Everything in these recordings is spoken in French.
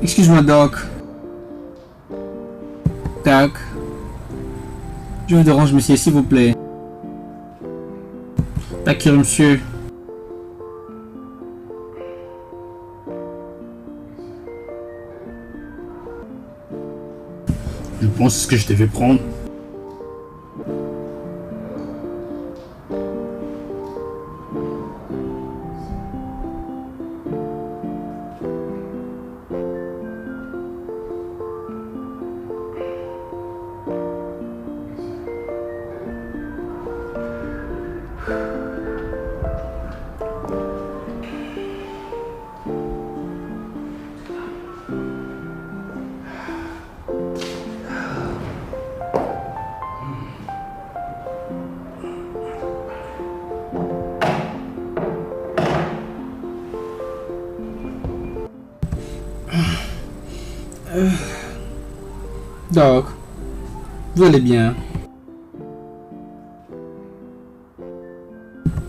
Excuse-moi, Doc. Tac. Je vous dérange, monsieur, s'il vous plaît. Tac, monsieur. Je pense que je devais prendre. Doc, vous allez bien?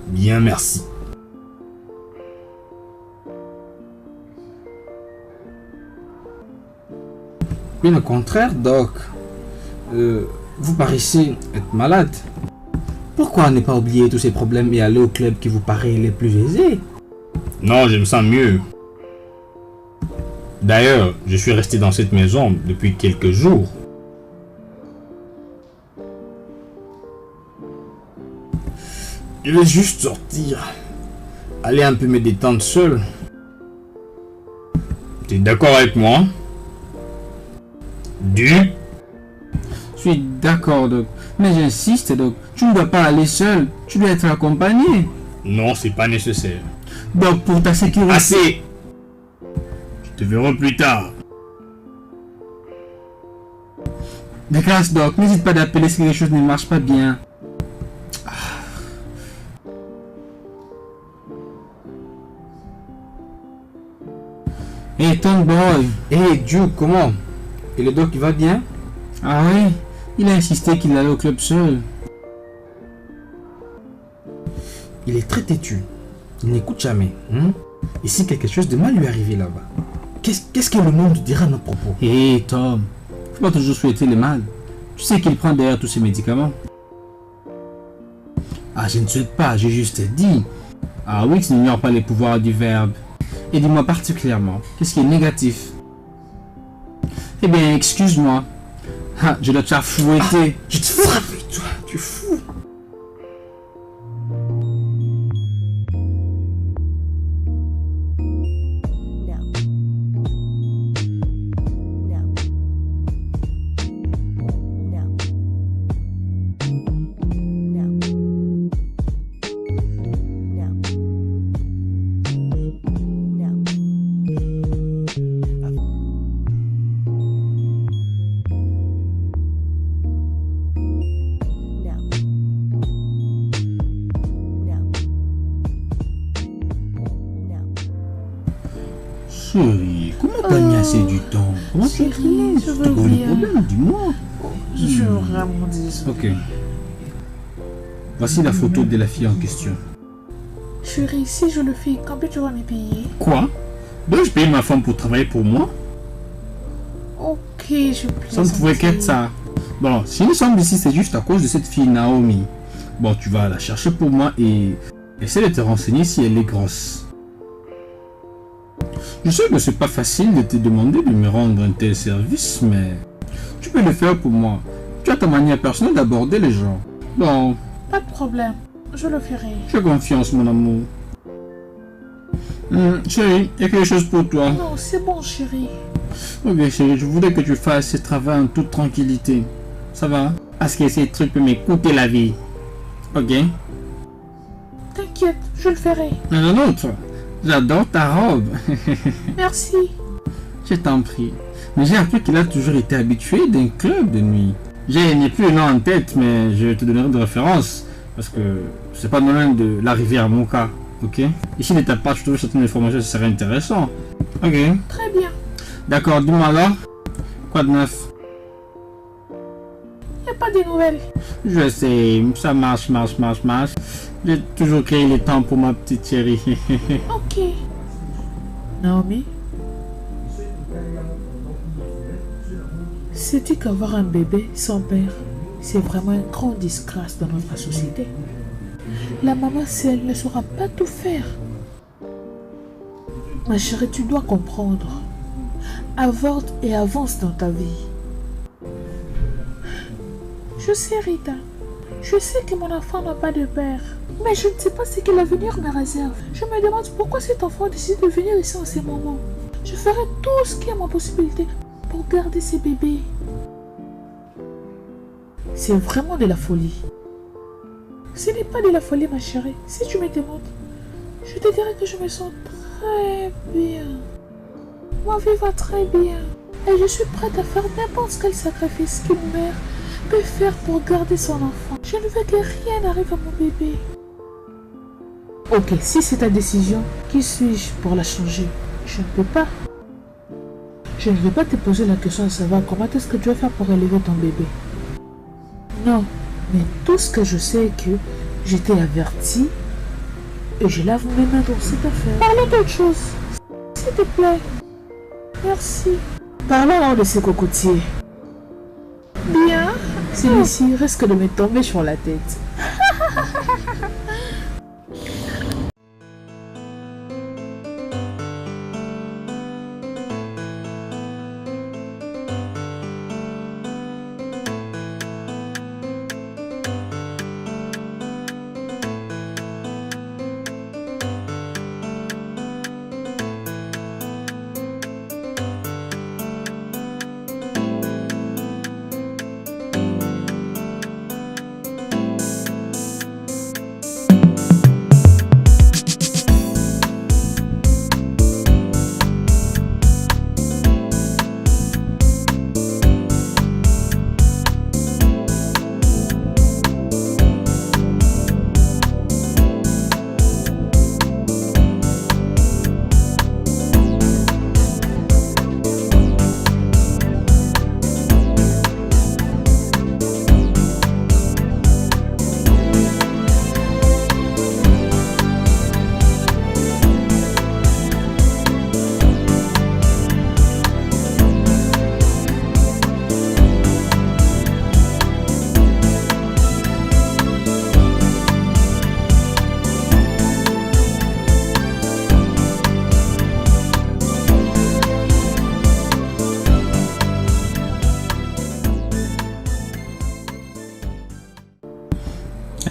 Bien, merci. Bien au contraire, Doc. Vous paraissez être malade. Pourquoi ne pas oublier tous ces problèmes et aller au club qui vous paraît les plus aisés? Non, je me sens mieux. D'ailleurs, je suis resté dans cette maison depuis quelques jours. Je vais juste sortir. Aller un peu me détendre seul. Tu es d'accord avec moi? Je suis d'accord, Doc. Mais j'insiste, Doc. Tu ne dois pas aller seul. Tu dois être accompagné. Non, c'est pas nécessaire. Doc, pour ta sécurité... Assez! Je te verrai plus tard. De grâce, Doc. N'hésite pas d'appeler si quelque chose ne marche pas bien. Hey, Tom Boy. Hey, Duke, comment? Et le doc, il va bien? Ah oui, il a insisté qu'il allait au club seul. Il est très têtu. Il n'écoute jamais. Et si quelque chose de mal lui arrivait là-bas, qu'est-ce que le monde dira à nos propos? Hé, Tom, faut pas toujours souhaiter le mal. Tu sais qu'il prend derrière tous ces médicaments. Ah, je ne souhaite pas, j'ai juste dit. Ah oui, tu n'ignores pas les pouvoirs du verbe. Et dis-moi particulièrement, qu'est-ce qui est négatif? Eh bien, excuse-moi. Ah, je dois te faire fouetter. Je te frappe, toi, tu es fou. Chérie, comment t'as mis assez du temps? Comment tu écris? je C'est veux quoi le bien. problème? Dis-moi. Je suis vraiment désolée. Ok. Voici la photo de la fille en question. Chérie, si je le fais, combien tu vas me payer? Quoi? Dois-je payer ma femme pour travailler pour moi? Ok, je plaisante. Ça ne pouvait qu'être ça. Bon, si nous sommes ici, c'est juste à cause de cette fille Naomi. Bon, tu vas la chercher pour moi et essaie de te renseigner si elle est grosse. Je sais que c'est pas facile de te demander de me rendre un tel service, mais tu peux le faire pour moi. Tu as ta manière personnelle d'aborder les gens. Bon, Pas de problème, je le ferai. j'ai confiance, mon amour. Chérie, il y a quelque chose pour toi. Non, c'est bon, chérie. Ok, chérie, je voudrais que tu fasses ce travail en toute tranquillité. Ça va? Parce que ces trucs peuvent m'écouter la vie. Ok? T'inquiète, je le ferai. Non, non, toi. J'adore ta robe. Merci. Je t'en prie. Mais j'ai appris qu'il a toujours été habitué d'un club de nuit. Je n'ai plus le nom en tête, mais je te donnerai des références. Parce que c'est pas loin de l'arrivée à mon cas. Ok? Ici, de ta part, je trouve certaines informations, ça serait intéressant. Ok? Très bien. D'accord, dis-moi alors. Quoi de neuf? Y a pas de nouvelles. Je sais, ça marche. J'ai toujours créé le temps pour ma petite chérie. Ok. Naomi? Sais-tu qu'avoir un bébé sans père, c'est vraiment une grande disgrâce dans notre société? La maman seule ne saura pas tout faire. Ma chérie, tu dois comprendre. Avorte et avance dans ta vie. Je sais, Rita. Je sais que mon enfant n'a pas de père. Mais je ne sais pas ce que l'avenir me réserve. Je me demande pourquoi cet enfant décide de venir ici en ce moment. Je ferai tout ce qui est à ma possibilité pour garder ce bébé. C'est vraiment de la folie. Ce n'est pas de la folie, ma chérie. Si tu me demandes, je te dirais que je me sens très bien. Ma vie va très bien. Et je suis prête à faire n'importe quel sacrifice qu'une mère peut faire pour garder son enfant. Je ne veux que rien n'arrive à mon bébé. Ok, si c'est ta décision, qui suis-je pour la changer? Je ne peux pas. Je ne vais pas te poser la question de savoir comment est-ce que tu vas faire pour élever ton bébé. Non, mais tout ce que je sais est que j'étais avertie et je lave mes mains dans cette affaire. Parlons d'autre chose, s'il te plaît. Merci. Parlons alors de ces cocotiers. Bien. Celui-ci risque de me tomber sur la tête.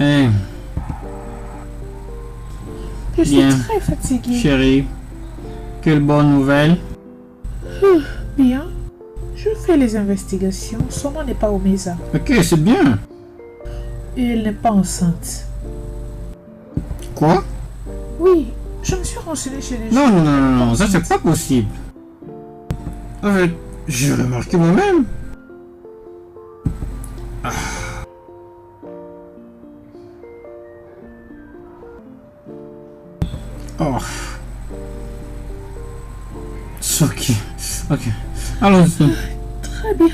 Hey, Je suis Bien. très fatiguée. chérie, quelle bonne nouvelle. Bien. Je fais les investigations. Son nom n'est pas Omeza. Ok, c'est bien. Et elle n'est pas enceinte. Quoi? Oui, je me suis renseignée chez les Non, gens. non, non, non, non, ça c'est pas possible. En fait, j'ai remarqué moi-même. Oh. C'est ok. Ok. Allons-y. Très bien.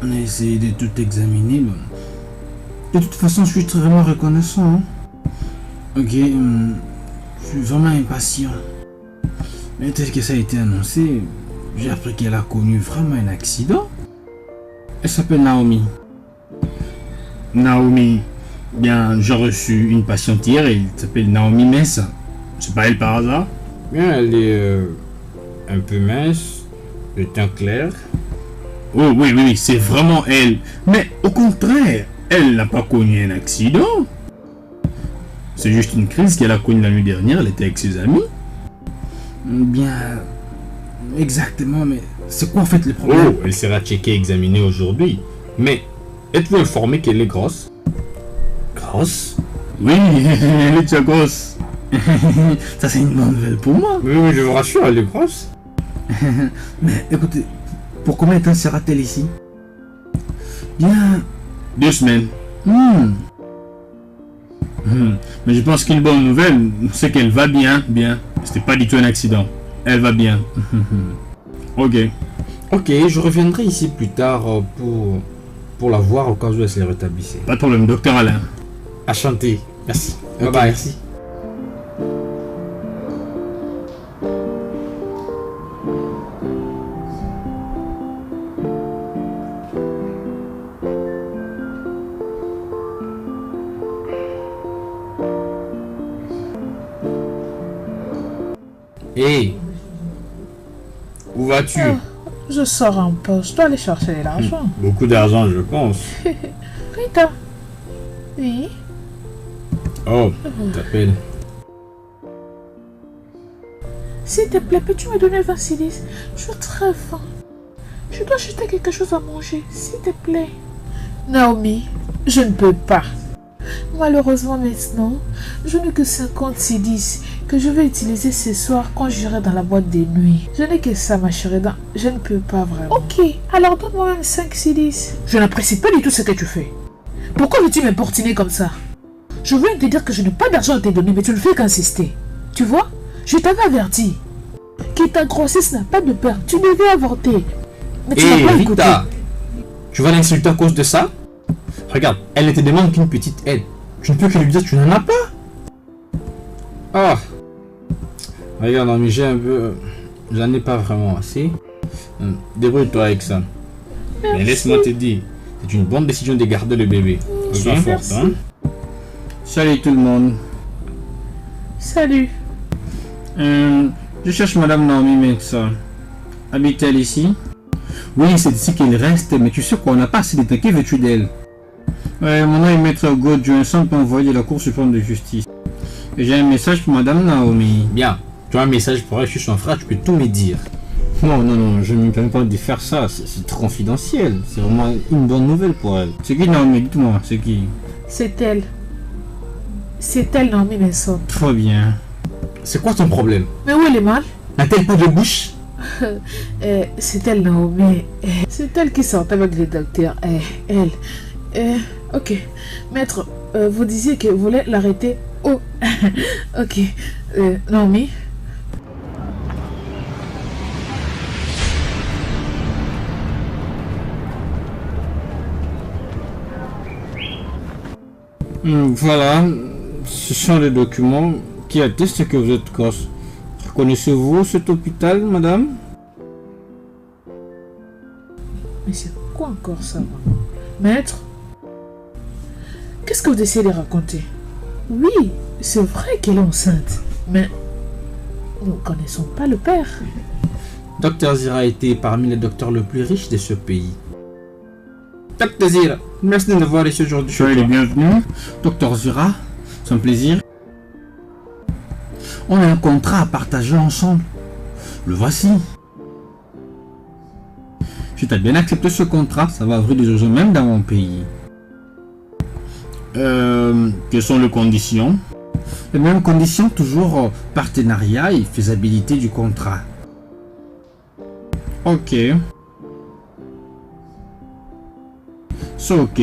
On a essayé de tout examiner. Bon. De toute façon, je suis vraiment reconnaissant. Hein. Ok. Je suis vraiment impatient. Mais tel que ça a été annoncé, j'ai appris qu'elle a connu vraiment un accident. Elle s'appelle Naomi. Naomi. Bien, j'ai reçu une patiente hier et elle s'appelle Naomi Messa. C'est pas elle par hasard? Bien, elle est un peu mince, le teint clair. Oh oui, oui, oui, c'est vraiment elle. Mais au contraire, elle n'a pas connu un accident. C'est juste une crise qu'elle a connue la nuit dernière, elle était avec ses amis. Bien, exactement, mais c'est quoi en fait le problème? Oh, elle sera checkée et examinée aujourd'hui. Mais êtes-vous informé qu'elle est grosse? Grosse? Oui, elle est déjà grosse. Ça c'est une bonne nouvelle pour moi. Oui, oui, je vous rassure, elle est grosse. Mais écoutez, pour combien de temps sera-t-elle ici? Bien, 2 semaines. Mais je pense qu'une bonne nouvelle, c'est qu'elle va bien, bien. C'était pas du tout un accident. Elle va bien. Ok. Ok, je reviendrai ici plus tard pour la voir au cas où elle se rétablissait. Pas de problème, docteur Alain. Enchanté. Merci. Ok. Bye, merci. Hey, où vas-tu? Ah, je sors un peu, je dois aller chercher de l'argent. Beaucoup d'argent, je pense. Rita. Oui. Oh, t'appelles. S'il te plaît, peux-tu me donner 20 cédis? Je suis très faim. Je dois acheter quelque chose à manger, s'il te plaît. Naomi, je ne peux pas. Malheureusement maintenant, je n'ai que 50 cédis que je vais utiliser ce soir quand j'irai dans la boîte de nuit. Je n'ai que ça, ma chérie, je ne peux pas vraiment. Ok, alors donne-moi même 5 cédis. Je n'apprécie pas du tout ce que tu fais. Pourquoi veux-tu m'importuner comme ça? Je viens de te dire que je n'ai pas d'argent à te donner, mais tu ne fais qu'insister. Tu vois? Je t'avais averti que ta grossesse n'a pas de père. Tu devais avorter. Mais tu n'as pas écouté. Rita, tu vas l'insulter à cause de ça? Regarde, elle ne te demande qu'une petite aide. Tu ne peux que lui dire que tu n'en as pas. Ah. Regarde, non, mais j'ai un peu... J'en ai pas vraiment assez. Débrouille-toi avec ça. Mais laisse-moi te dire, c'est une bonne décision de garder le bébé. Sois forte, hein. Salut tout le monde. Salut. Je cherche Madame Naomi Mensah. Habite-t-elle ici? Oui, c'est ici qu'elle reste, mais tu sais quoi, on n'a pas assez de temps. Que veux-tu d'elle? Mon nom est Maître God Johnson, envoyé de la Cour suprême de justice. Et j'ai un message pour Madame Naomi. Bien, tu as un message pour elle, je suis son frère, tu peux tout me dire. Non, non, non, je ne me permets pas de faire ça, c'est trop confidentiel. C'est vraiment une bonne nouvelle pour elle. C'est qui Naomi? Dites-moi, c'est qui? C'est elle. C'est elle, Naomi Mensah. Trop bien. C'est quoi ton problème? Mais où elle est mal? N'a-t-elle pas de bouche? C'est elle, Naomi. C'est elle qui sort avec le docteur. Elle. Ok. Maître, vous disiez que vous voulez l'arrêter. Oh. Ok. Naomi. Voilà, ce sont les documents qui attestent que vous êtes corse. Connaissez-vous cet hôpital, madame? Mais c'est quoi encore ça, Maître? Qu'est-ce que vous essayez de raconter? Oui, c'est vrai qu'elle est enceinte, mais nous ne connaissons pas le père. Docteur Zira était parmi les docteurs les plus riches de ce pays. Docteur Zira, merci de nous avoir ici aujourd'hui. Soyez les bienvenus. Docteur Zira, c'est un plaisir. On a un contrat à partager ensemble. Le voici. Si tu as bien accepté ce contrat, ça va ouvrir des horizons même dans mon pays. Quelles sont les conditions? Les mêmes conditions, toujours partenariat et faisabilité du contrat. Ok. C'est ok.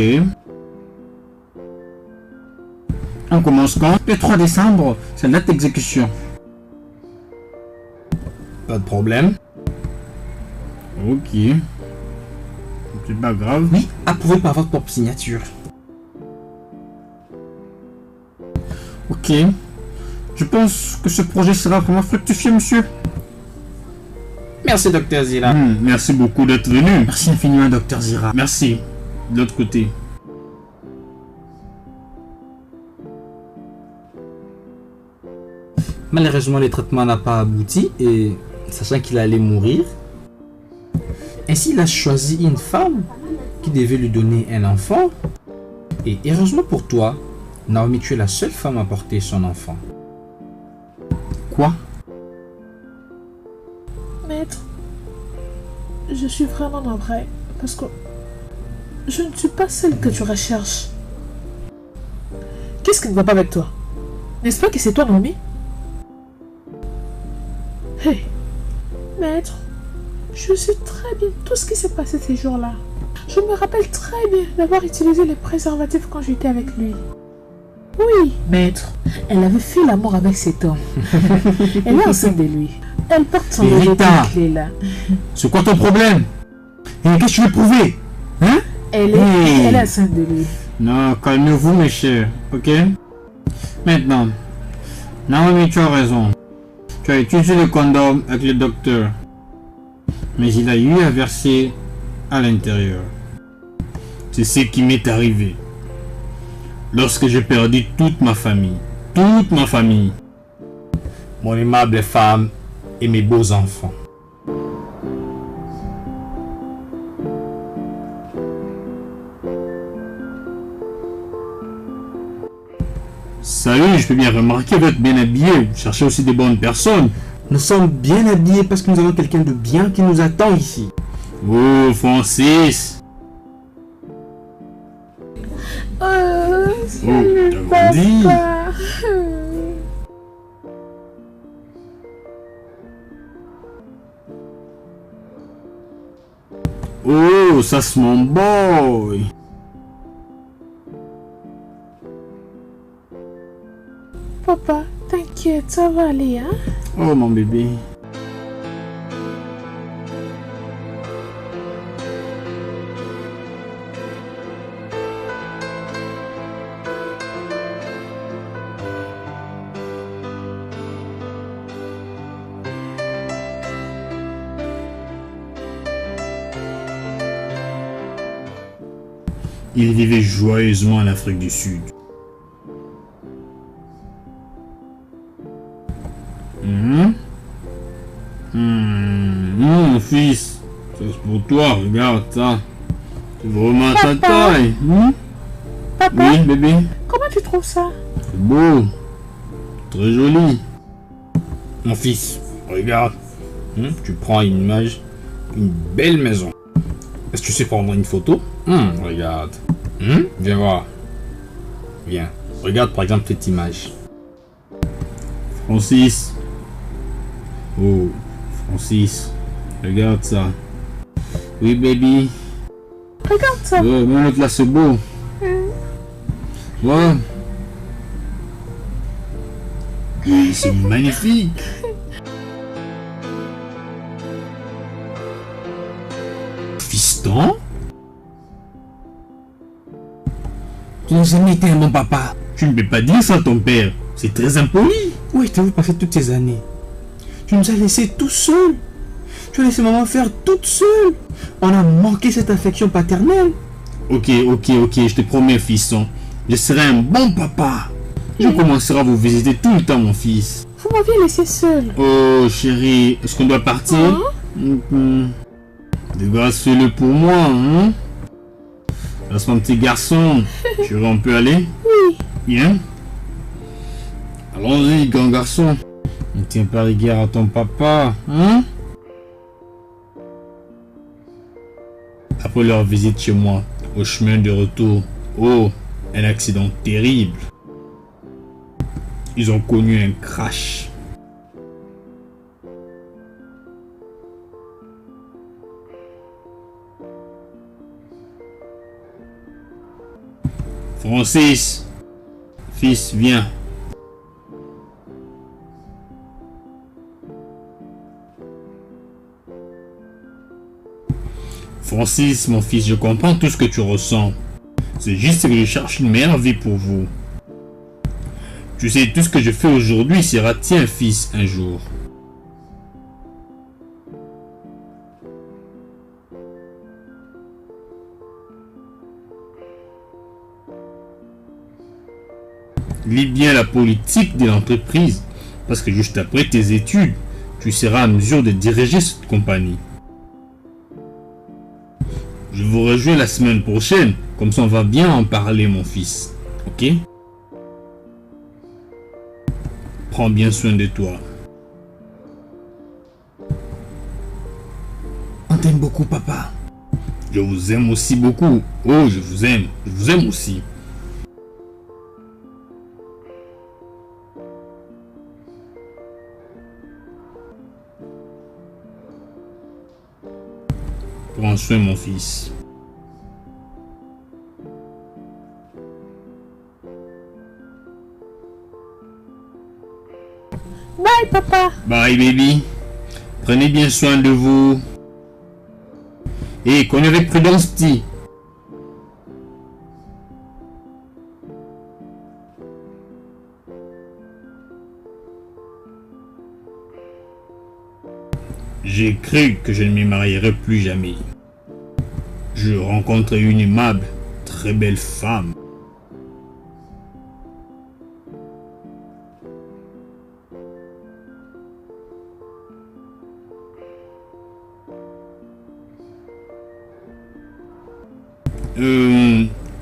On commence quand? Le 3 décembre, c'est la date d'exécution. Pas de problème. Ok. C'est pas grave. Oui, approuvé par votre propre signature. Ok. Je pense que ce projet sera vraiment fructifié, monsieur. Merci, docteur Zira. Merci beaucoup d'être venu. Merci infiniment, docteur Zira. Merci. De l'autre côté. Malheureusement, le traitement n'a pas abouti et sachant qu'il allait mourir, ainsi il a choisi une femme qui devait lui donner un enfant. Et heureusement pour toi, Naomi, tu es la seule femme à porter son enfant. Quoi? Maître, je suis vraiment navrée parce que je ne suis pas celle que tu recherches. Qu'est-ce qui ne va pas avec toi? N'est-ce pas que c'est toi, Naomi? Hé, maître, je sais très bien tout ce qui s'est passé ces jours-là. Je me rappelle très bien d'avoir utilisé les préservatifs quand j'étais avec lui. Oui, maître, elle avait fait l'amour avec cet homme. Elle est enceinte de lui. Elle porte son bébé clé là. C'est quoi ton problème? Et qu'est-ce que tu veux prouver? Hein? Elle est enceinte de lui. Non, calmez-vous, mes chers, ok? Maintenant, Naomi, tu as raison. Tu as utilisé le condom avec le docteur. Mais il a eu à verser à l'intérieur. C'est ce qui m'est arrivé. Lorsque j'ai perdu toute ma famille. Toute ma famille. Mon aimable femme et mes beaux enfants. Salut, je peux bien remarquer, vous êtes bien habillé. Vous cherchez aussi des bonnes personnes. Nous sommes bien habillés parce que nous avons quelqu'un de bien qui nous attend ici. Oh, Francis. Salut, t'as grandi. papa. Oh, ça c'est mon boy. Papa, t'inquiète, ça va aller, hein? Oh, mon bébé. Il vivait joyeusement en Afrique du Sud. Mon fils, ça c'est pour toi, regarde ça. C'est vraiment ta taille. Papa, Oui, bébé. comment tu trouves ça? C'est beau. Très joli. Mon fils, regarde. Tu prends une image, une belle maison. Est-ce que tu sais prendre une photo? Regarde. Viens voir. Viens. Regarde par exemple cette image. Francis. Oh, Francis. Regarde ça. Oui, baby. Regarde ça. Ouais, mais l'autre là, c'est beau. Ouais. C'est magnifique. Fiston? Tu nous as mis tellement, papa. Tu ne peux pas dire ça à ton père. C'est très impoli. Où étais-vous passé toutes ces années? Tu nous as laissés tout seuls. Tu as laissé maman faire toute seule. On a manqué cette affection paternelle. Ok, je te promets, fiston. Je serai un bon papa. Je commencerai à vous visiter tout le temps, mon fils. Vous m'aviez laissé seul. Oh, chérie, est-ce qu'on doit partir? De grâce, fais-le pour moi, hein? Laisse mon petit garçon. Chérie, on peut aller? Oui. Bien. Allons-y, grand garçon. Ne tiens pas rigueur à ton papa, hein? Après leur visite chez moi, au chemin de retour, oh, un accident terrible. Ils ont connu un crash. Francis, fils, viens. Francis, mon fils, je comprends tout ce que tu ressens. C'est juste que je cherche une meilleure vie pour vous. Tu sais, tout ce que je fais aujourd'hui sera tien, fils, un jour. Lis bien la politique de l'entreprise, parce que juste après tes études, tu seras en mesure de diriger cette compagnie. Je vous rejoins la semaine prochaine, comme ça on va bien en parler, mon fils. Ok? Prends bien soin de toi. On t'aime beaucoup, papa. Je vous aime aussi beaucoup. Oh, je vous aime. Je vous aime aussi. Prends soin, mon fils. Bye, papa. Bye, baby. Prenez bien soin de vous. Et connaissez avec prudence, petit. J'ai cru que je ne me marierais plus jamais. Je rencontre une aimable, très belle femme.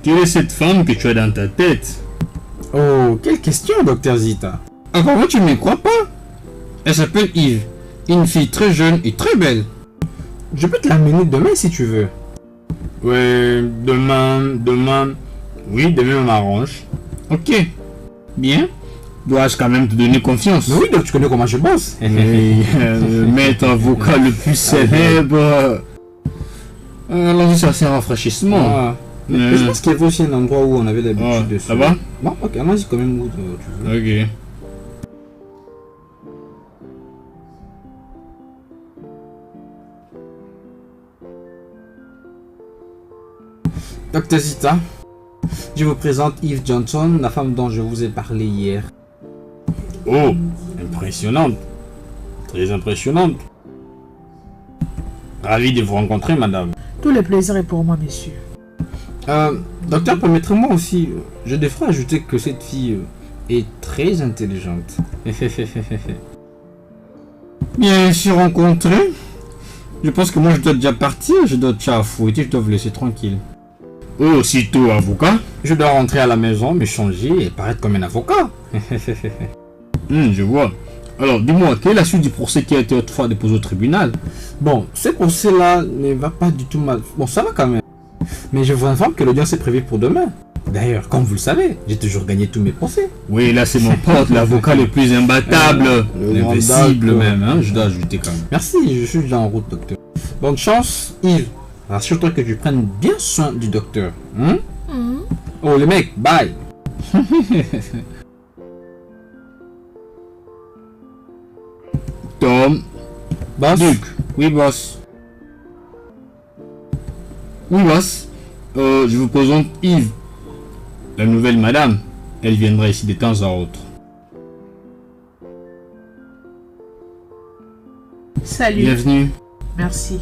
Quelle est cette femme que tu as dans ta tête? Oh, quelle question, docteur Zita. Apparemment, tu ne me crois pas. Elle s'appelle Yves. Une fille très jeune et très belle. Je peux te l'amener demain si tu veux. Ouais, demain. Oui, demain m'arrange. Ok. Bien. Dois-je quand même te donner confiance? Mais oui, donc tu connais comment je bosse. Oui, le maître avocat le plus célèbre. Allons-y chercher un rafraîchissement. Ah. Mais je pense qu'il y avait aussi un endroit où on avait l'habitude de ça va? Bon, ok, allons-y quand même où tu veux. Ok. Docteur Zita, je vous présente Yves Johnson, la femme dont je vous ai parlé hier. Oh, impressionnante. Très impressionnante. Ravi de vous rencontrer, madame. Tout le plaisir est pour moi, monsieur. Docteur, permettez-moi aussi, je devrais ajouter que cette fille est très intelligente. Bien sûr rencontré. Je pense que moi je dois déjà partir, je dois déjà fouetter, je dois vous laisser tranquille. Oh, aussitôt avocat? Je dois rentrer à la maison, me changer et paraître comme un avocat. Je vois. Alors, dis-moi, quelle est la suite du procès qui a été autrefois déposé au tribunal? Bon, ce procès-là ne va pas du tout mal. Bon, ça va quand même. Mais je vous informe que l'audience est prévue pour demain. D'ailleurs, comme vous le savez, j'ai toujours gagné tous mes procès. Oui, là c'est mon pote, l'avocat le plus imbattable. L'invincible même, hein, je dois ajouter quand même. Merci, je suis déjà en route, docteur. Bonne chance, Yves. Rassure-toi que tu prennes bien soin du docteur. Oh, les mecs, bye. Tom. Boss. Duc. Oui, boss. Oui, boss. Je vous présente Yves. La nouvelle madame. Elle viendra ici de temps à autre. Salut. Bienvenue. Merci.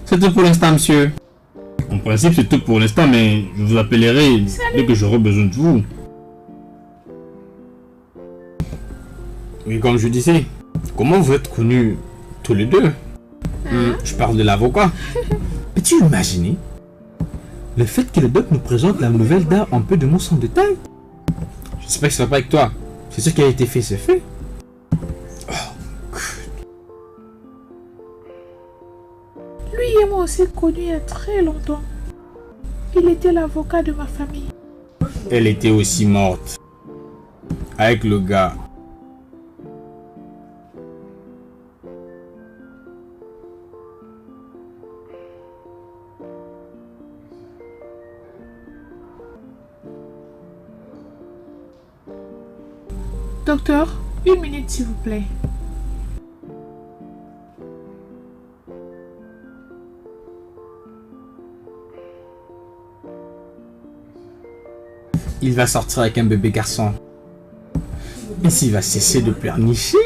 C'est tout pour l'instant, monsieur. En principe, c'est tout pour l'instant, mais je vous appellerai dès que j'aurai besoin de vous. Oui, comme je disais, comment vous êtes connus tous les deux? Je parle de l'avocat. Peux-tu imaginer le fait que le doc nous présente la nouvelle dame un peu de mon sans détail? J'espère que ça va pas avec toi. C'est ce qui a été fait, c'est fait. Lui et moi aussi connus il y a très longtemps. Il était l'avocat de ma famille. Elle était aussi morte. Avec le gars. Docteur, 1 minute s'il vous plaît. Il va sortir avec un bébé garçon. Et s'il va cesser de pleurnicher.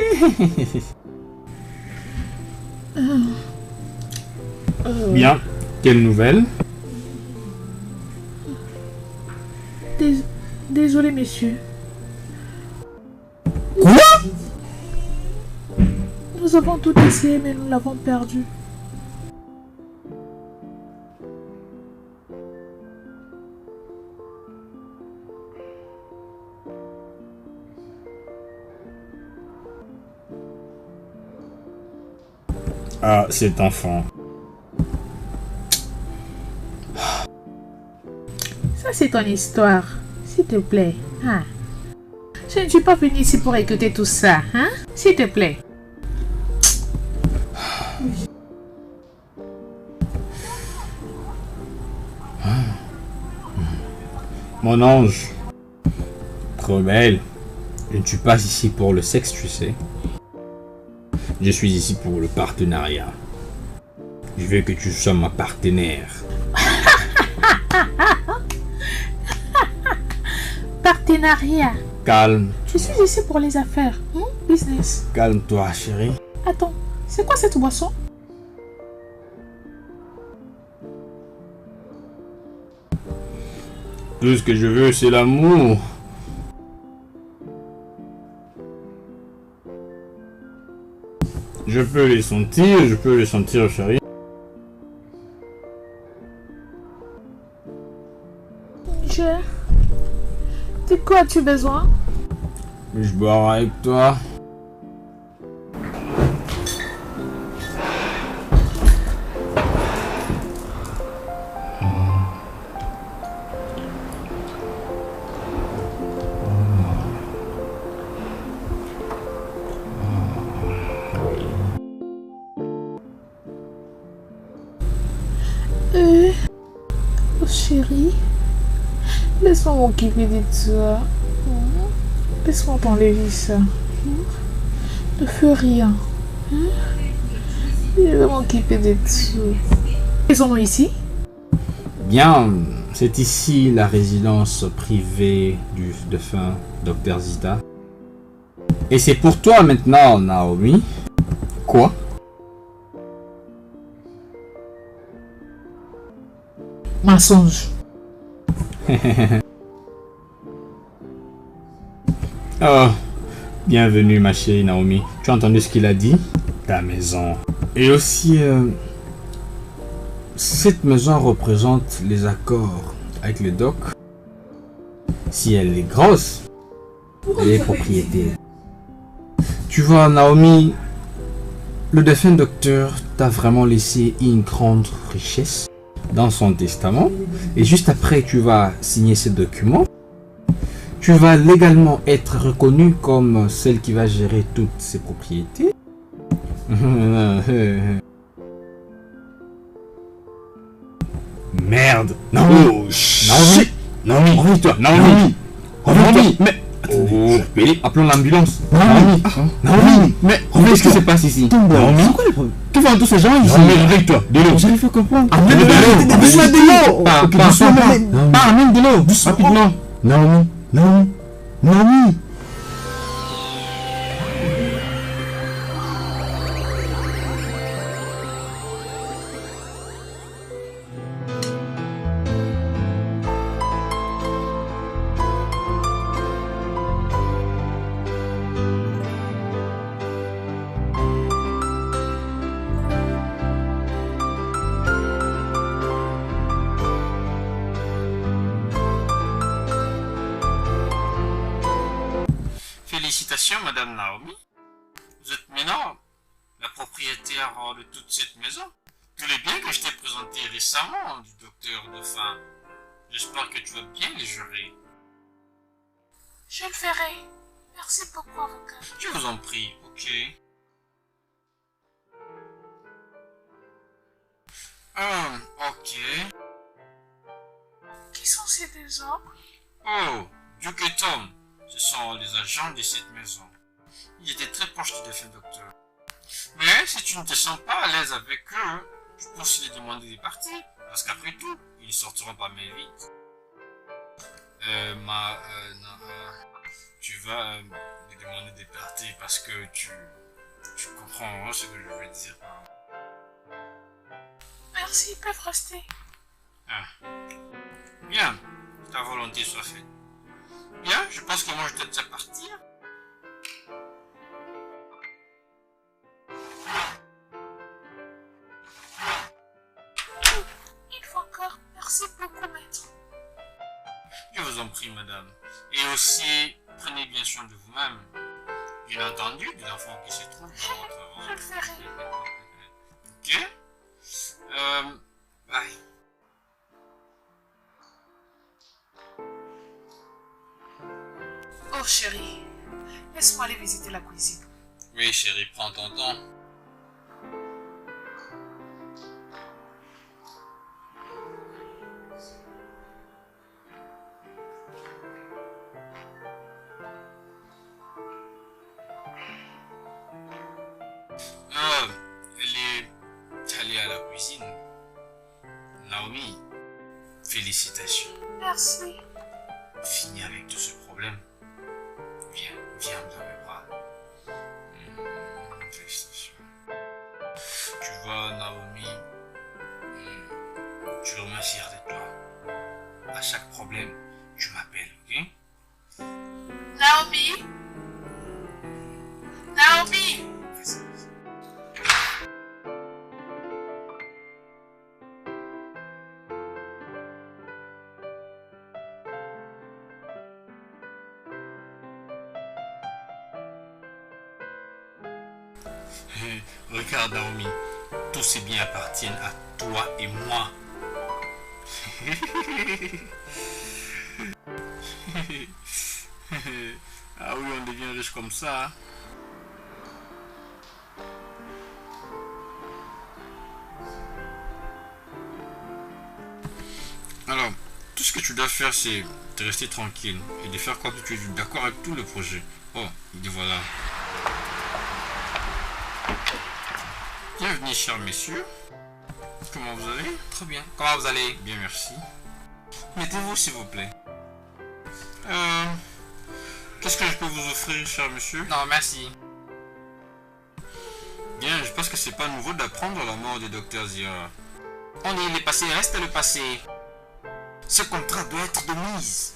Bien, quelle nouvelle? Désolé, messieurs. Quoi? Nous avons tout essayé, mais nous l'avons perdu. Ah, cet enfant. Ça, c'est ton histoire. S'il te plaît. Ah. Je ne suis pas venue ici pour écouter tout ça. Hein? S'il te plaît. Mon ange. Trop belle. Je ne suis pas ici pour le sexe, tu sais. Je suis ici pour le partenariat. Je veux que tu sois ma partenaire. Partenariat. Calme. Je suis ici pour les affaires. Les business. Calme-toi, chérie. Attends, c'est quoi cette boisson? Tout ce que je veux, c'est l'amour. Je peux les sentir, chérie. De quoi as-tu besoin? Je boire avec toi. Oh chérie, laisse-moi m'occuper de toi. Laisse-moi t'enlever ça. Ne fais rien. Je vais m'occuper de tout. Ils sont ici? Bien, c'est ici la résidence privée du défunt Dr Zita. Et c'est pour toi maintenant, Naomi. Quoi? Mensonge. Oh, bienvenue ma chérie Naomi. Tu as entendu ce qu'il a dit? Ta maison. Et aussi, cette maison représente les accords avec le doc. Si elle est grosse, elle est propriétaire. Tu vois Naomi, le défunt docteur t'a vraiment laissé une grande richesse dans son testament. Et juste après, tu vas signer ce document. Tu vas légalement être reconnue comme celle qui va gérer toutes ses propriétés. Merde. Naomi. Naomi. Naomi. Réveille-toi. Naomi. Naomi. Mais... Oh, appelons l'ambulance. Naomi. Naomi. Mais qu'est-ce qui se passe ici? Naomi. C'est quoi le problème? Que font tous ces gens ici? Naomi, réveille-toi. De l'eau. J'arrive à comprendre. Amène de l'eau. Amène de l'eau. Pas, amène de l'eau. Rapidement. Naomi. Naomi. Naomi. Félicitations, Madame Naomi. Vous êtes maintenant la propriétaire de toute cette maison. Tous les biens que je t'ai présentés récemment du docteur Dauphin. J'espère que tu vas bien les gérer. Je le ferai. Merci beaucoup, avocat. Je vous en prie, ok. Ok. Qui sont ces deux hommes? Oh, Duke et Tom. Ce sont les agents de cette maison. Ils étaient très proches du défunt docteur. Mais si tu ne te sens pas à l'aise avec eux, je peux aussi les demander de partir. Parce qu'après tout, ils ne sortiront pas mais vite. Tu vas les demander de partir parce que tu comprends ce que je veux dire. Merci, ils peuvent rester. Ah. Bien, ta volonté soit faite. Bien, je pense que moi je dois déjà partir. Une fois encore, merci beaucoup, maître. Je vous en prie, madame. Et aussi, prenez bien soin de vous-même. Bien entendu, des enfants qui se trouvent dans votre Je le ferai. Ok. Bye. Oh chérie, laisse-moi aller visiter la cuisine. Oui, chérie, prends ton temps. Elle est allée à la cuisine. Naomi, félicitations. Merci. Fini avec tout ce problème. Viens dans mes bras. Oh Naomi, je suis vraiment fier de toi. À chaque problème, tu m'appelles, ok? Naomi? Naomi? Regarde Naomi, tous ces biens appartiennent à toi et moi. Ah oui, on devient riche comme ça. Alors, tout ce que tu dois faire, c'est de rester tranquille et de faire quoi que tu es d'accord avec tout le projet. Oh, et voilà. Bienvenue, cher messieurs. Comment vous allez? Très bien. Comment vous allez? Bien, merci. Mettez-vous, s'il vous plaît. Qu'est-ce que je peux vous offrir, cher monsieur? Non, merci. Bien, je pense que c'est pas nouveau d'apprendre la mort du docteur Zira. On est le passé, reste le passé. Ce contrat doit être de mise.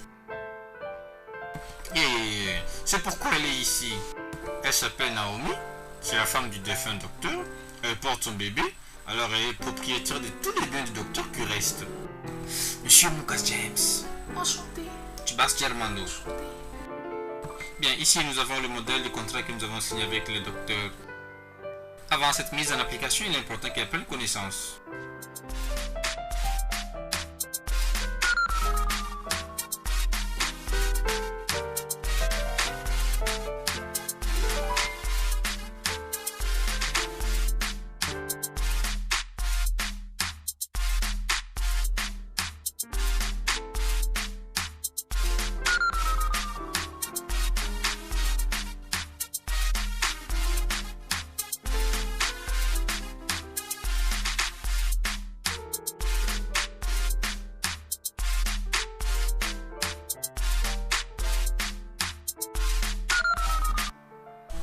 Et c'est pourquoi elle est ici. Elle s'appelle Naomi. C'est la femme du défunt docteur. Elle porte son bébé. Alors elle est propriétaire de tous les biens du docteur qui restent. Monsieur Lucas James. Enchanté. Tubas Germando. Bien, ici nous avons le modèle du contrat que nous avons signé avec le docteur. Avant cette mise en application, il est important qu'il y ait pleine connaissance.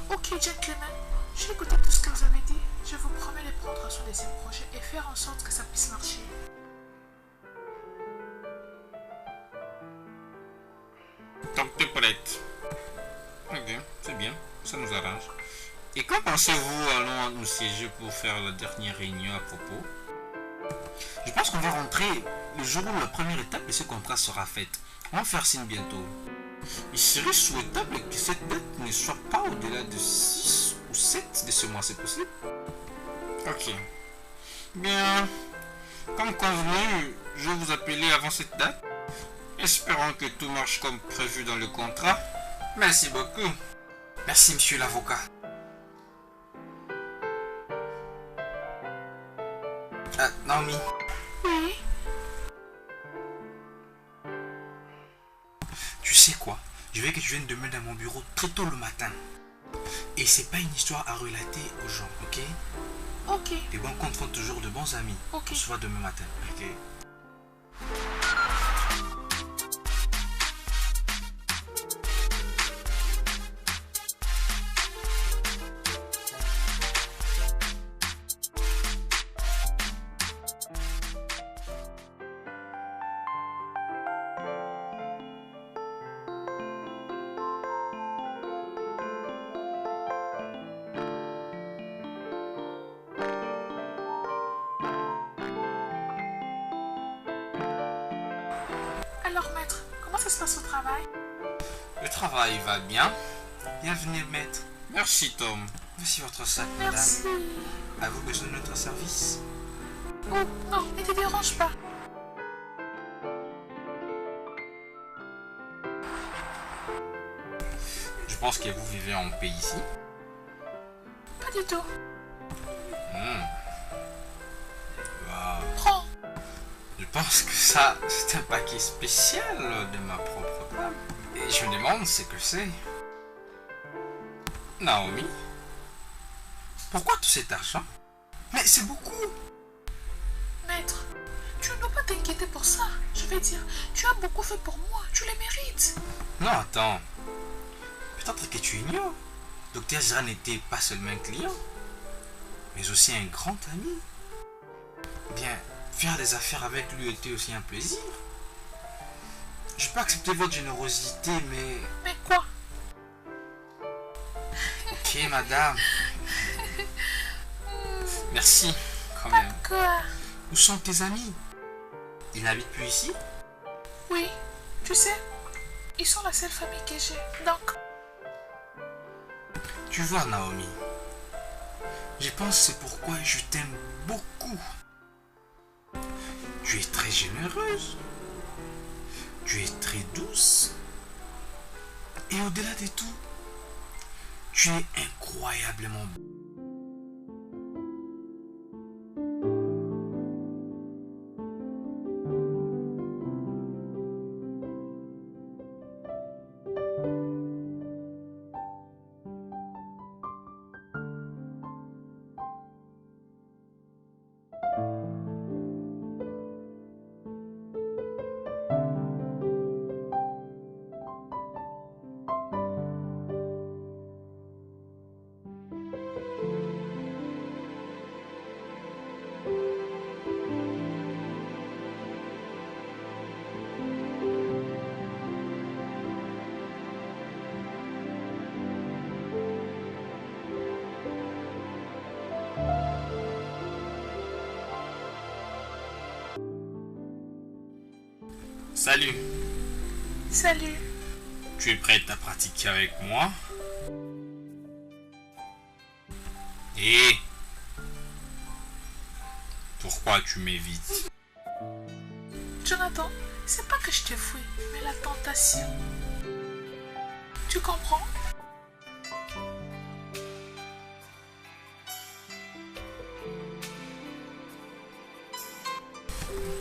Ok, gentlemen, j'ai écouté tout ce que vous avez dit. Je vous promets de prendre soin de ces projets et faire en sorte que ça puisse marcher. Donc, t'es prête. Ok, c'est bien, ça nous arrange. Et quand pensez-vous allons nous siéger pour faire la dernière réunion à propos? Je pense qu'on va rentrer le jour où la première étape de ce contrat sera faite. On va faire signe bientôt. Il serait souhaitable que cette date ne soit pas au-delà de 6 ou 7 de ce mois, c'est possible? Ok. Bien. Comme convenu, je vais vous appeler avant cette date. Espérons que tout marche comme prévu dans le contrat. Merci beaucoup. Merci, monsieur l'avocat. Naomi. Oui. Tu sais quoi? Je veux que tu viennes demain dans mon bureau très tôt le matin. Et c'est pas une histoire à relater aux gens, ok? Ok. Les bons comptes font toujours de bons amis. Ok. On se voit demain matin, ok? Alors, maître, comment ça se passe au travail? Le travail va bien. Bienvenue, maître. Merci, Tom. Voici votre sac, madame. Merci. Avez-vous besoin de notre service? Oh, non, ne te dérange pas. Je pense que vous vivez en paix ici. Pas du tout. Wow. Prends. Je pense que ça, c'est un paquet spécial de ma propre dame. Et je me demande ce que c'est. Naomi, pourquoi tout cet argent? Mais c'est beaucoup. Maître, tu ne dois pas t'inquiéter pour ça. Je vais dire, tu as beaucoup fait pour moi. Tu les mérites. Non, attends. Peut-être que tu ignores. Docteur Zira n'était pas seulement un client. mais aussi un grand ami. Bien, faire des affaires avec lui était aussi un plaisir. Je peux accepter votre générosité, mais... Mais quoi? Ok, madame. Merci, quand même. Quoi? Où sont tes amis? Ils n'habitent plus ici? Oui, tu sais, ils sont la seule famille que j'ai. Donc, Tu vois, Naomi, je pense que c'est pourquoi je t'aime beaucoup. Tu es très généreuse. Tu es très douce. Et au-delà de tout, tu es incroyablement beau. Salut, salut. tu es prête à pratiquer avec moi? Et pourquoi tu m'évites? Jonathan, c'est pas que je te fuis, mais la tentation. Tu comprends?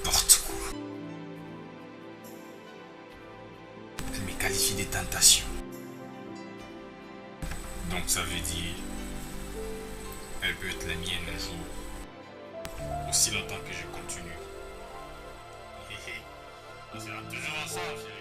N'importe quoi. Elle me qualifie des tentations. Donc ça veut dire elle peut être la mienne un jour. Aussi longtemps que je continue. On sera toujours ensemble, chérie.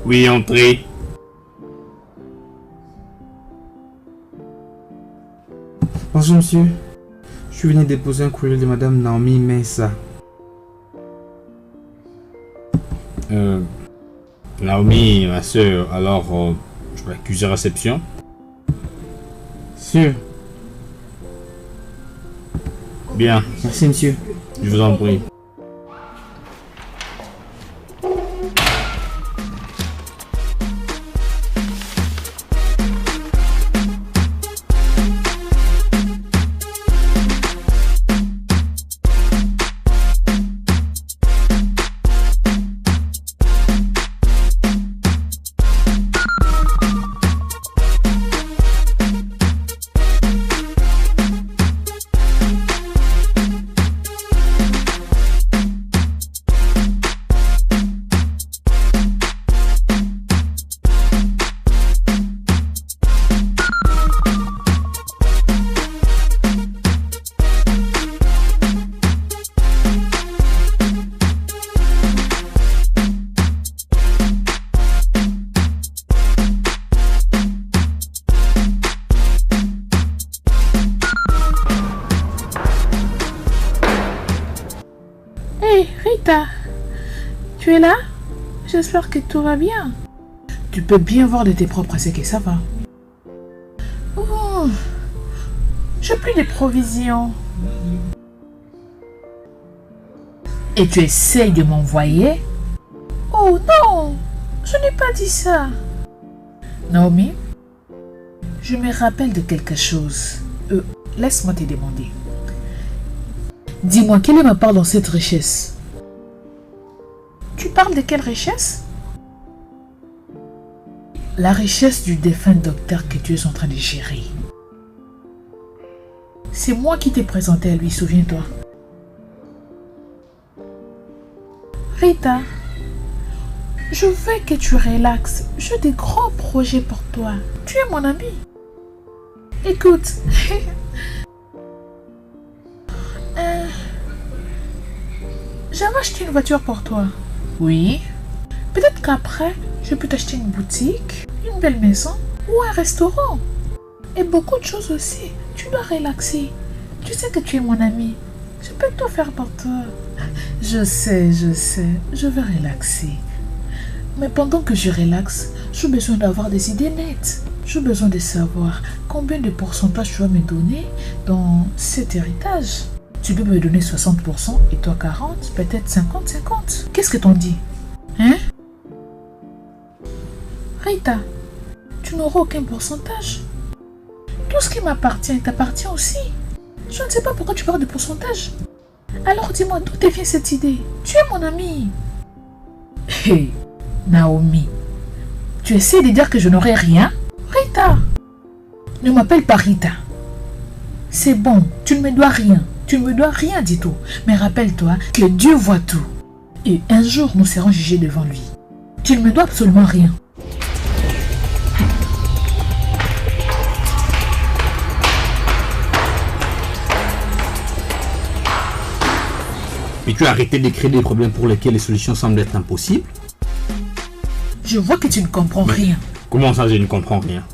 Oui, entrez. Bonjour monsieur, je suis venu déposer un courrier de madame Naomi Mensah. Naomi, ma soeur, alors je vais accuser réception. Sûr, Bien, merci monsieur. je vous en prie. Hey, Rita, tu es là? J'espère que tout va bien. Tu peux bien voir de tes propres yeux que ça va. Oh, j'ai plus de provisions. Et tu essayes de m'envoyer? Oh non, je n'ai pas dit ça. Naomi, je me rappelle de quelque chose. Laisse-moi te demander. Dis-moi, quelle est ma part dans cette richesse? Tu parles de quelle richesse? la richesse du défunt docteur que tu es en train de gérer. C'est moi qui t'ai présenté à lui, souviens-toi. Rita, je veux que tu relaxes. J'ai des grands projets pour toi. Tu es mon ami. Écoute. J'avais acheté une voiture pour toi. Oui. Peut-être qu'après, je peux t'acheter une boutique, une belle maison ou un restaurant. Et beaucoup de choses aussi. Tu dois relaxer. Tu sais que tu es mon ami. Je peux tout faire pour toi. Je sais. Je vais relaxer. Mais pendant que je relaxe, j'ai besoin d'avoir des idées nettes. J'ai besoin de savoir combien de pourcentage tu vas me donner dans cet héritage. Tu peux me donner 60% et toi 40%, peut-être 50-50. Qu'est-ce que t'en dis? Hein? Rita, tu n'auras aucun pourcentage. Tout ce qui m'appartient t'appartient aussi. Je ne sais pas pourquoi tu parles de pourcentage. Alors dis-moi, d'où te vient cette idée? Tu es mon ami. Hey, Naomi, tu essaies de dire que je n'aurai rien? Rita, ne m'appelle pas Rita. C'est bon, tu ne me dois rien. Tu ne me dois rien du tout. Mais rappelle-toi que Dieu voit tout. Et un jour, nous serons jugés devant lui. Tu ne me dois absolument rien. Mais tu as arrêté de créer des problèmes pour lesquels les solutions semblent être impossibles? Je vois que tu ne comprends rien. Comment ça, je ne comprends rien?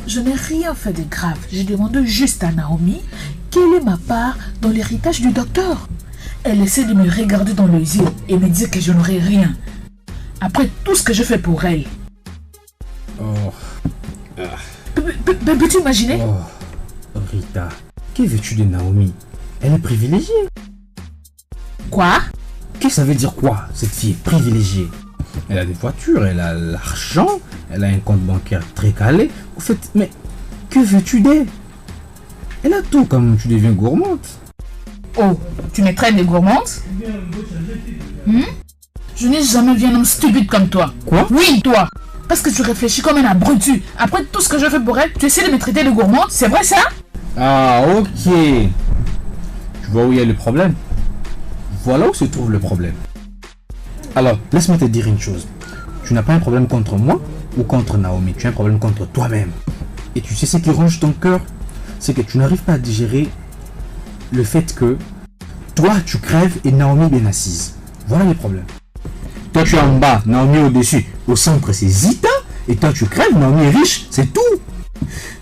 Je n'ai rien fait de grave. Je demande juste à Naomi quelle est ma part dans l'héritage du docteur. Elle essaie de me regarder dans les yeux et me dire que je n'aurai rien. Après tout ce que je fais pour elle. Oh. Peux-tu imaginer? Oh. Rita, que veux-tu de Naomi? Elle est privilégiée. Quoi? Qu'est-ce que ça veut dire quoi? Cette fille est privilégiée. Elle a des voitures, elle a l'argent, elle a un compte bancaire très calé. Au fait, mais que veux-tu d'elle? Elle a tout comme tu deviens gourmande. Oh, tu me traites de gourmande? Je n'ai jamais vu un homme stupide comme toi. Quoi? Oui, toi. Parce que tu réfléchis comme un abruti. Après tout ce que je fais pour elle, tu essaies de me traiter de gourmande? C'est vrai ça? Ah, ok. Tu vois où il y a le problème? Voilà où se trouve le problème. Alors, laisse-moi te dire une chose. Tu n'as pas un problème contre moi ou contre Naomi. Tu as un problème contre toi-même. Et tu sais ce qui ronge ton cœur? C'est que tu n'arrives pas à digérer le fait que toi, tu crèves et Naomi est bien assise. Voilà le problème. Toi, tu es en bas, Naomi au-dessus. Au centre, c'est Zita. Et toi, tu crèves, Naomi est riche. C'est tout.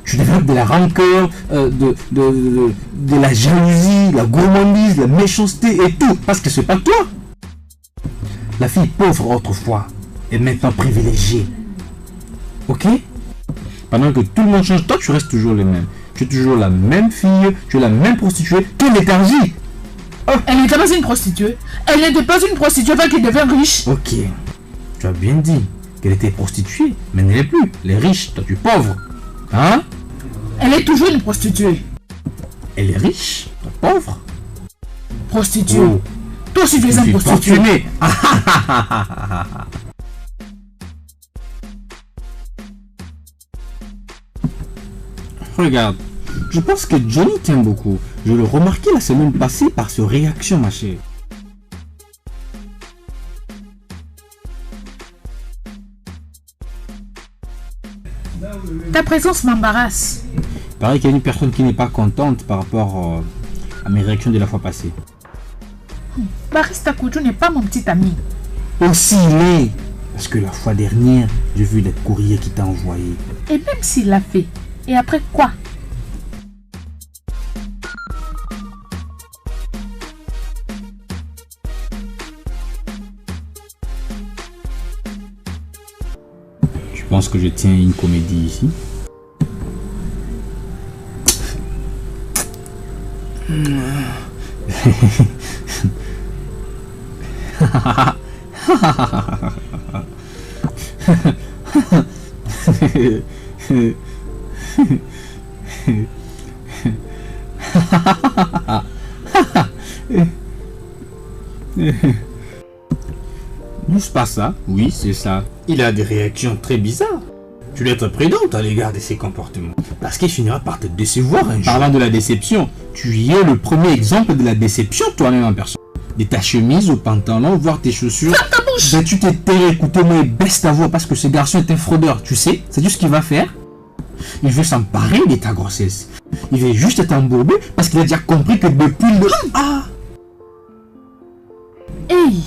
Tu développes de la rancœur, de la jalousie, la gourmandise, la méchanceté et tout. Parce que c'est pas toi. La fille pauvre autrefois est maintenant privilégiée. Ok? Pendant que tout le monde change, toi tu restes toujours le même. Tu es toujours la même fille, tu es la même prostituée. Quelle léthargie! Oh, elle n'était pas une prostituée. Elle n'était pas une prostituée avant qu'elle devienne riche. Ok, tu as bien dit qu'elle était prostituée, mais elle n'est plus. Elle est riche, toi tu es pauvre. Hein? Elle est toujours une prostituée. Elle est riche, toi pauvre. Prostituée. Oh. Toi aussi tu es un prostitué. Fortuné. Regarde, je pense que Johnny t'aime beaucoup. Je l'ai remarqué la semaine passée par ses réactions, ma chérie. Ta présence m'embarrasse. Il paraît qu'il y a une personne qui n'est pas contente par rapport à mes réactions de la fois passée. Barista Koudjou n'est pas mon petit ami. Aussi il est. Parce que la fois dernière, j'ai vu le courrier qui t'a envoyé. Et même s'il l'a fait. Et après quoi? Tu penses que je tiens une comédie ici? N'est-ce pas ça? Oui, c'est ça. Il a des réactions très bizarres. Tu dois être prudente à l'égard de ses comportements. Parce qu'il finira par te décevoir un jour. Parlant de la déception, tu y es le premier exemple de la déception toi-même en personne. De ta chemise au pantalon, voire tes chaussures. Ben, tu t'es taire, écoutez-moi et baisse ta voix parce que ce garçon est un fraudeur, tu sais. C'est tout ce qu'il va faire. Il veut s'emparer de ta grossesse. Il veut juste t'embourber parce qu'il a déjà compris que depuis le... Ah! Hey,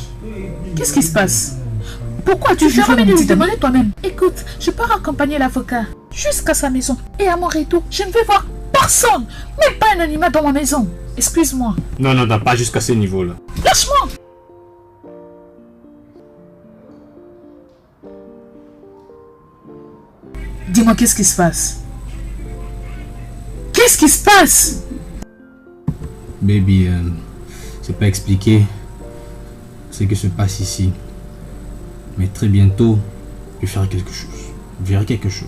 qu'est-ce qui se passe? Pourquoi tu fais remettre de demander toi-même? Écoute, je pars accompagner l'avocat jusqu'à sa maison. Et à mon retour, je ne vais voir personne. Même pas un animal dans ma maison. Excuse-moi. Non, pas jusqu'à ce niveau-là. Lâche-moi. Dis-moi, qu'est-ce qui se passe? Qu'est-ce qui se passe? Baby, c'est pas expliqué ce qui se passe ici. Mais très bientôt, je vais faire quelque chose. Je verrai quelque chose.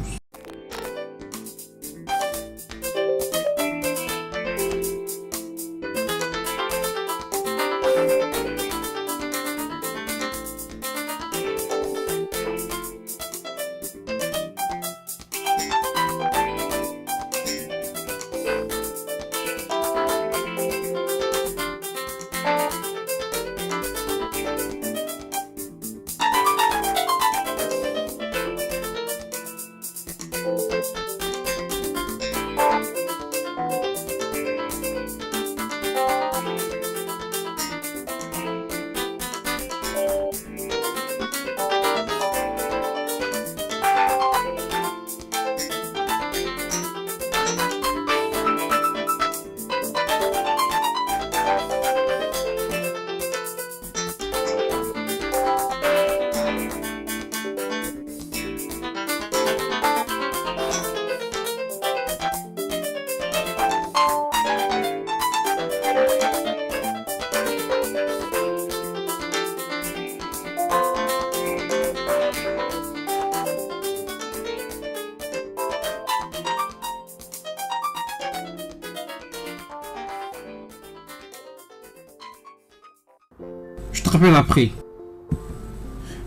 Je te rappelle après.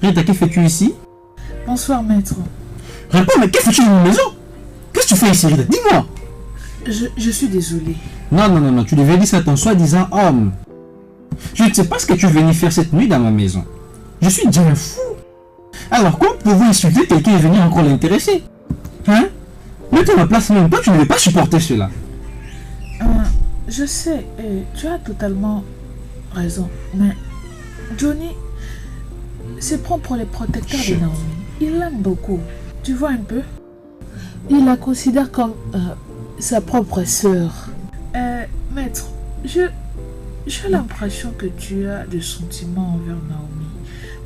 Rita, que fais-tu ici? Bonsoir, maître. Réponds, mais que fais-tu dans ma maison? Qu'est-ce que tu fais ici, Rita? Dis-moi. Je suis désolée. Non, tu devais dire ça à ton soi-disant homme. Je ne sais pas ce que tu es venu faire cette nuit dans ma maison. Je suis déjà un fou. Alors, comment pouvez-vous insulter quelqu'un et venir encore l'intéresser? Hein? Mets-toi à ma place même, toi tu ne veux pas supporter cela. Je sais, tu as totalement raison, mais Johnny se prend pour les protecteurs de Naomi. Il l'aime beaucoup, tu vois un peu. Il la considère comme sa propre sœur. Maître, j'ai l'impression que tu as des sentiments envers Naomi.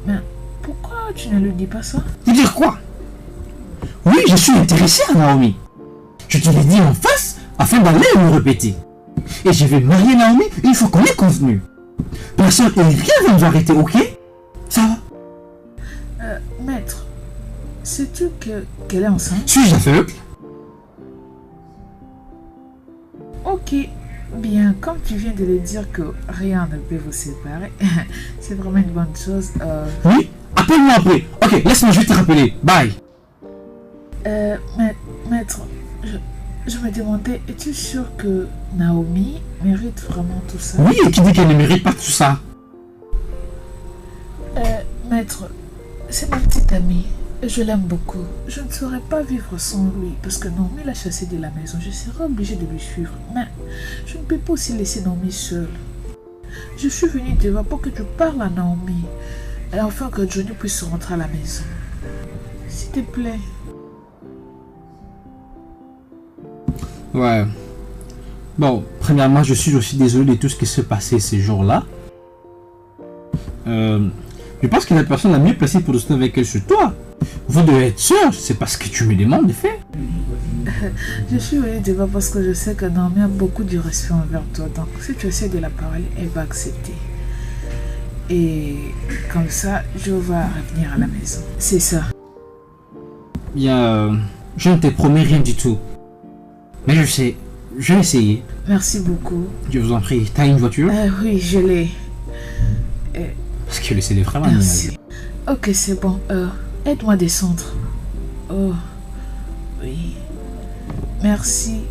Mais pourquoi tu ne lui dis pas ça? Tu veux dire quoi? Oui, je suis intéressé à Naomi. Je te l'ai dit en face afin d'aller me répéter. Et je vais marier Naomi une fois qu'on est convenu. Personne et rien va nous arrêter, ok? Ça va? Maître, sais-tu qu'elle est enceinte? Suis-je aveugle? Ok, bien, comme tu viens de le dire que rien ne peut vous séparer, c'est vraiment une bonne chose. Oui? Appelle-moi après. Ok, laisse-moi, je vais te rappeler. Bye. Maître, je me demandais, es-tu sûr que Naomi mérite vraiment tout ça? Oui, et qui dit qu'elle ne mérite pas tout ça? Maître, c'est ma petite amie. Je l'aime beaucoup. Je ne saurais pas vivre sans lui parce que Naomi l'a chassé de la maison. Je serais obligée de lui suivre. Mais je ne peux pas aussi laisser Naomi seule. Je suis venue te voir pour que tu parles à Naomi et enfin que Johnny puisse rentrer à la maison. S'il te plaît. Ouais. Bon, premièrement, je suis aussi désolé de tout ce qui s'est passé ces jours-là. Je pense que la personne la mieux placée pour discuter avec elle, c'est toi. Vous devez être sûr, c'est parce que tu me demandes de faire. Je suis venue te voir parce que je sais que Naomi a beaucoup de respect envers toi. Donc, si tu essaies de la parler, elle va accepter. Et comme ça, je vais revenir à la maison. C'est ça. Bien, je ne te promets rien du tout. Mais je sais, je vais essayer. Merci beaucoup. Je vous en prie, t'as une voiture? Oui, je l'ai. Parce que c'est vraiment merci. Ok, c'est bon. Aide-moi à descendre. Oh, Oui. Merci.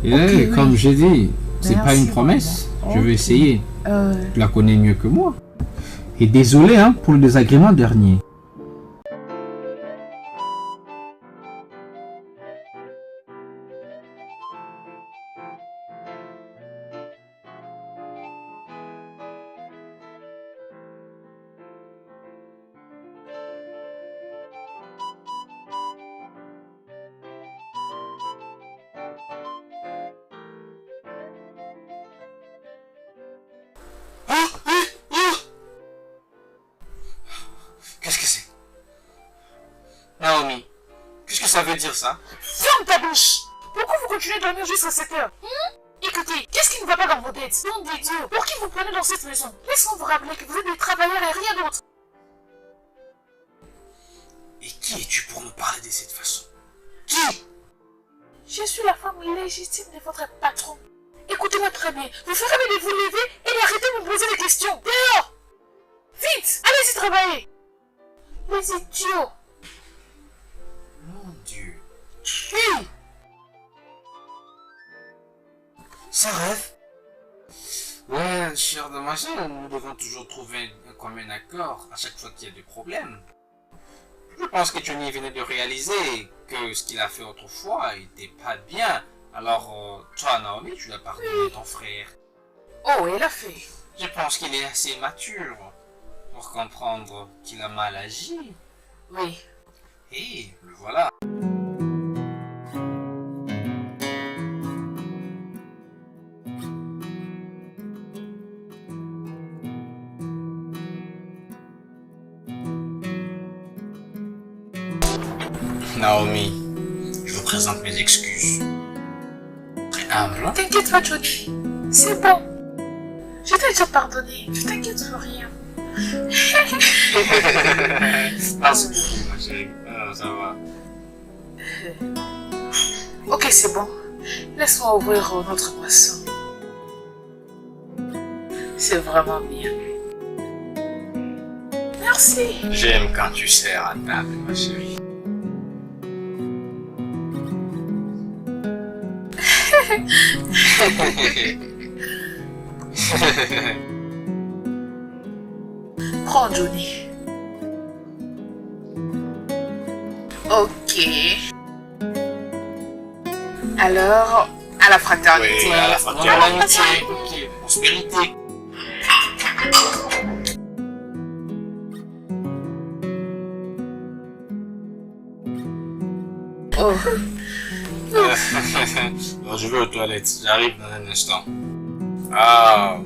Et Ok, oui. comme j'ai dit, c'est pas Merci, une promesse. maman. Je vais Ok. essayer. Euh, Tu la connais mieux que moi. Et désolé hein, pour le désagrément dernier. Qu'est-ce que c'est? Naomi, qu'est-ce que ça veut dire ça? Ferme ta bouche! Pourquoi vous continuez de dormir jusqu'à 7 heures? Écoutez, qu'est-ce qui ne va pas dans vos têtes? Nom des dieux, pour qui vous prenez dans cette maison? Laissons vous rappeler que vous êtes des travailleurs et rien d'autre. Et qui es-tu pour me parler de cette façon? Qui? Je suis la femme légitime de votre patron. Écoutez-moi très bien, vous ferez mieux de vous lever et d'arrêter de me poser des questions. Dehors! Vite! Allez-y travailler! Les idiots! Mon Dieu. Oui! Ça rêve? Ouais, cher demoiselle, nous devons toujours trouver un commun accord à chaque fois qu'il y a des problèmes. Je pense que Johnny venait de réaliser que ce qu'il a fait autrefois était pas bien. Alors, toi, Naomi, tu l'as pardonné ton frère. Oh, elle a fait. Je pense qu'il est assez mature pour comprendre qu'il a mal agi. Oui. Et le voilà. Naomi, je vous présente mes excuses. Très humble, hein? T'inquiète pas, Johnny. C'est bon. Je t'ai déjà pardonné. Je t'inquiète pour rien. Merci beaucoup, ma chérie. Ah, ça va. Ok, c'est bon. Laisse-moi ouvrir notre boisson. C'est vraiment bien. Merci. J'aime quand tu sers à table, ma chérie. Prends, Johnny. Ok. Alors, à la fraternité. Oui, à la fraternité. À l'amitié. Ok, prospérité. Oh. Non, je vais aux toilettes. J'arrive dans un instant. Ah.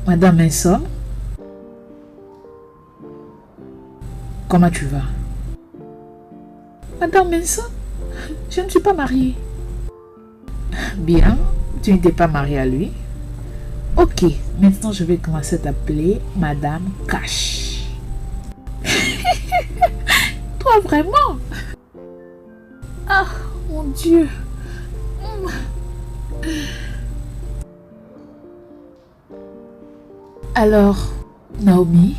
Madame Manson, comment tu vas? Madame Manson, je ne suis pas mariée. Bien, tu n'étais pas mariée à lui. Ok, maintenant je vais commencer à t'appeler Madame Cash. Toi vraiment? Ah, mon Dieu. Alors, Naomi,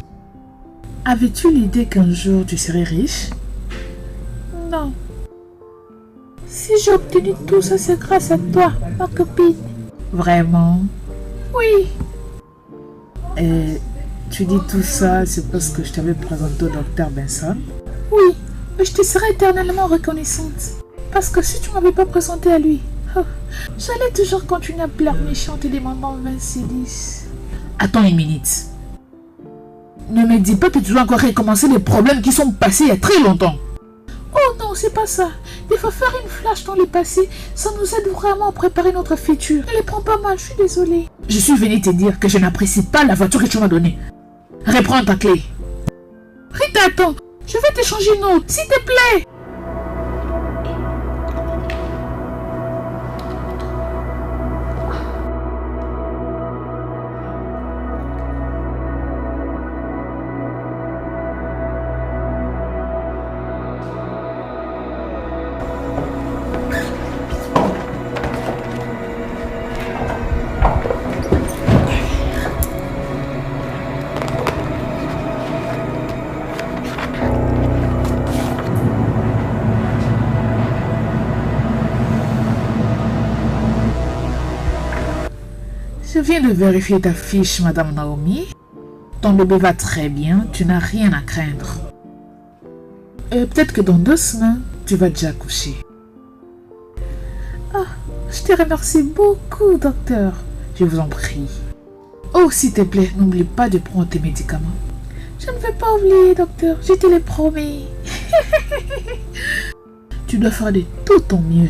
avais-tu l'idée qu'un jour tu serais riche? Non. Si j'ai obtenu tout ça, c'est grâce à toi, ma copine. Vraiment? Oui. Et tu dis tout ça, c'est parce que je t'avais présenté au docteur Benson? Oui, mais je te serais éternellement reconnaissante. Parce que si tu ne m'avais pas présenté à lui, j'allais toujours continuer à pleurnicher chanter des moments 26. Attends une minute. Ne me dis pas que tu dois encore recommencer les problèmes qui sont passés il y a très longtemps. Oh non, c'est pas ça. Il faut faire une flash dans le passé. Ça nous aide vraiment à préparer notre futur. Ne les prends pas mal, je suis désolée. Je suis venue te dire que je n'apprécie pas la voiture que tu m'as donnée. Reprends ta clé. Rita, attends. Je vais t'échanger une autre, s'il te plaît. Je viens de vérifier ta fiche, Madame Naomi. Ton bébé va très bien, tu n'as rien à craindre. Peut-être que dans 2 semaines, tu vas déjà accoucher. Ah, je te remercie beaucoup, docteur. Je vous en prie. Oh, s'il te plaît, n'oublie pas de prendre tes médicaments. Je ne vais pas oublier, docteur, je te l'ai promis. Tu dois faire de tout ton mieux.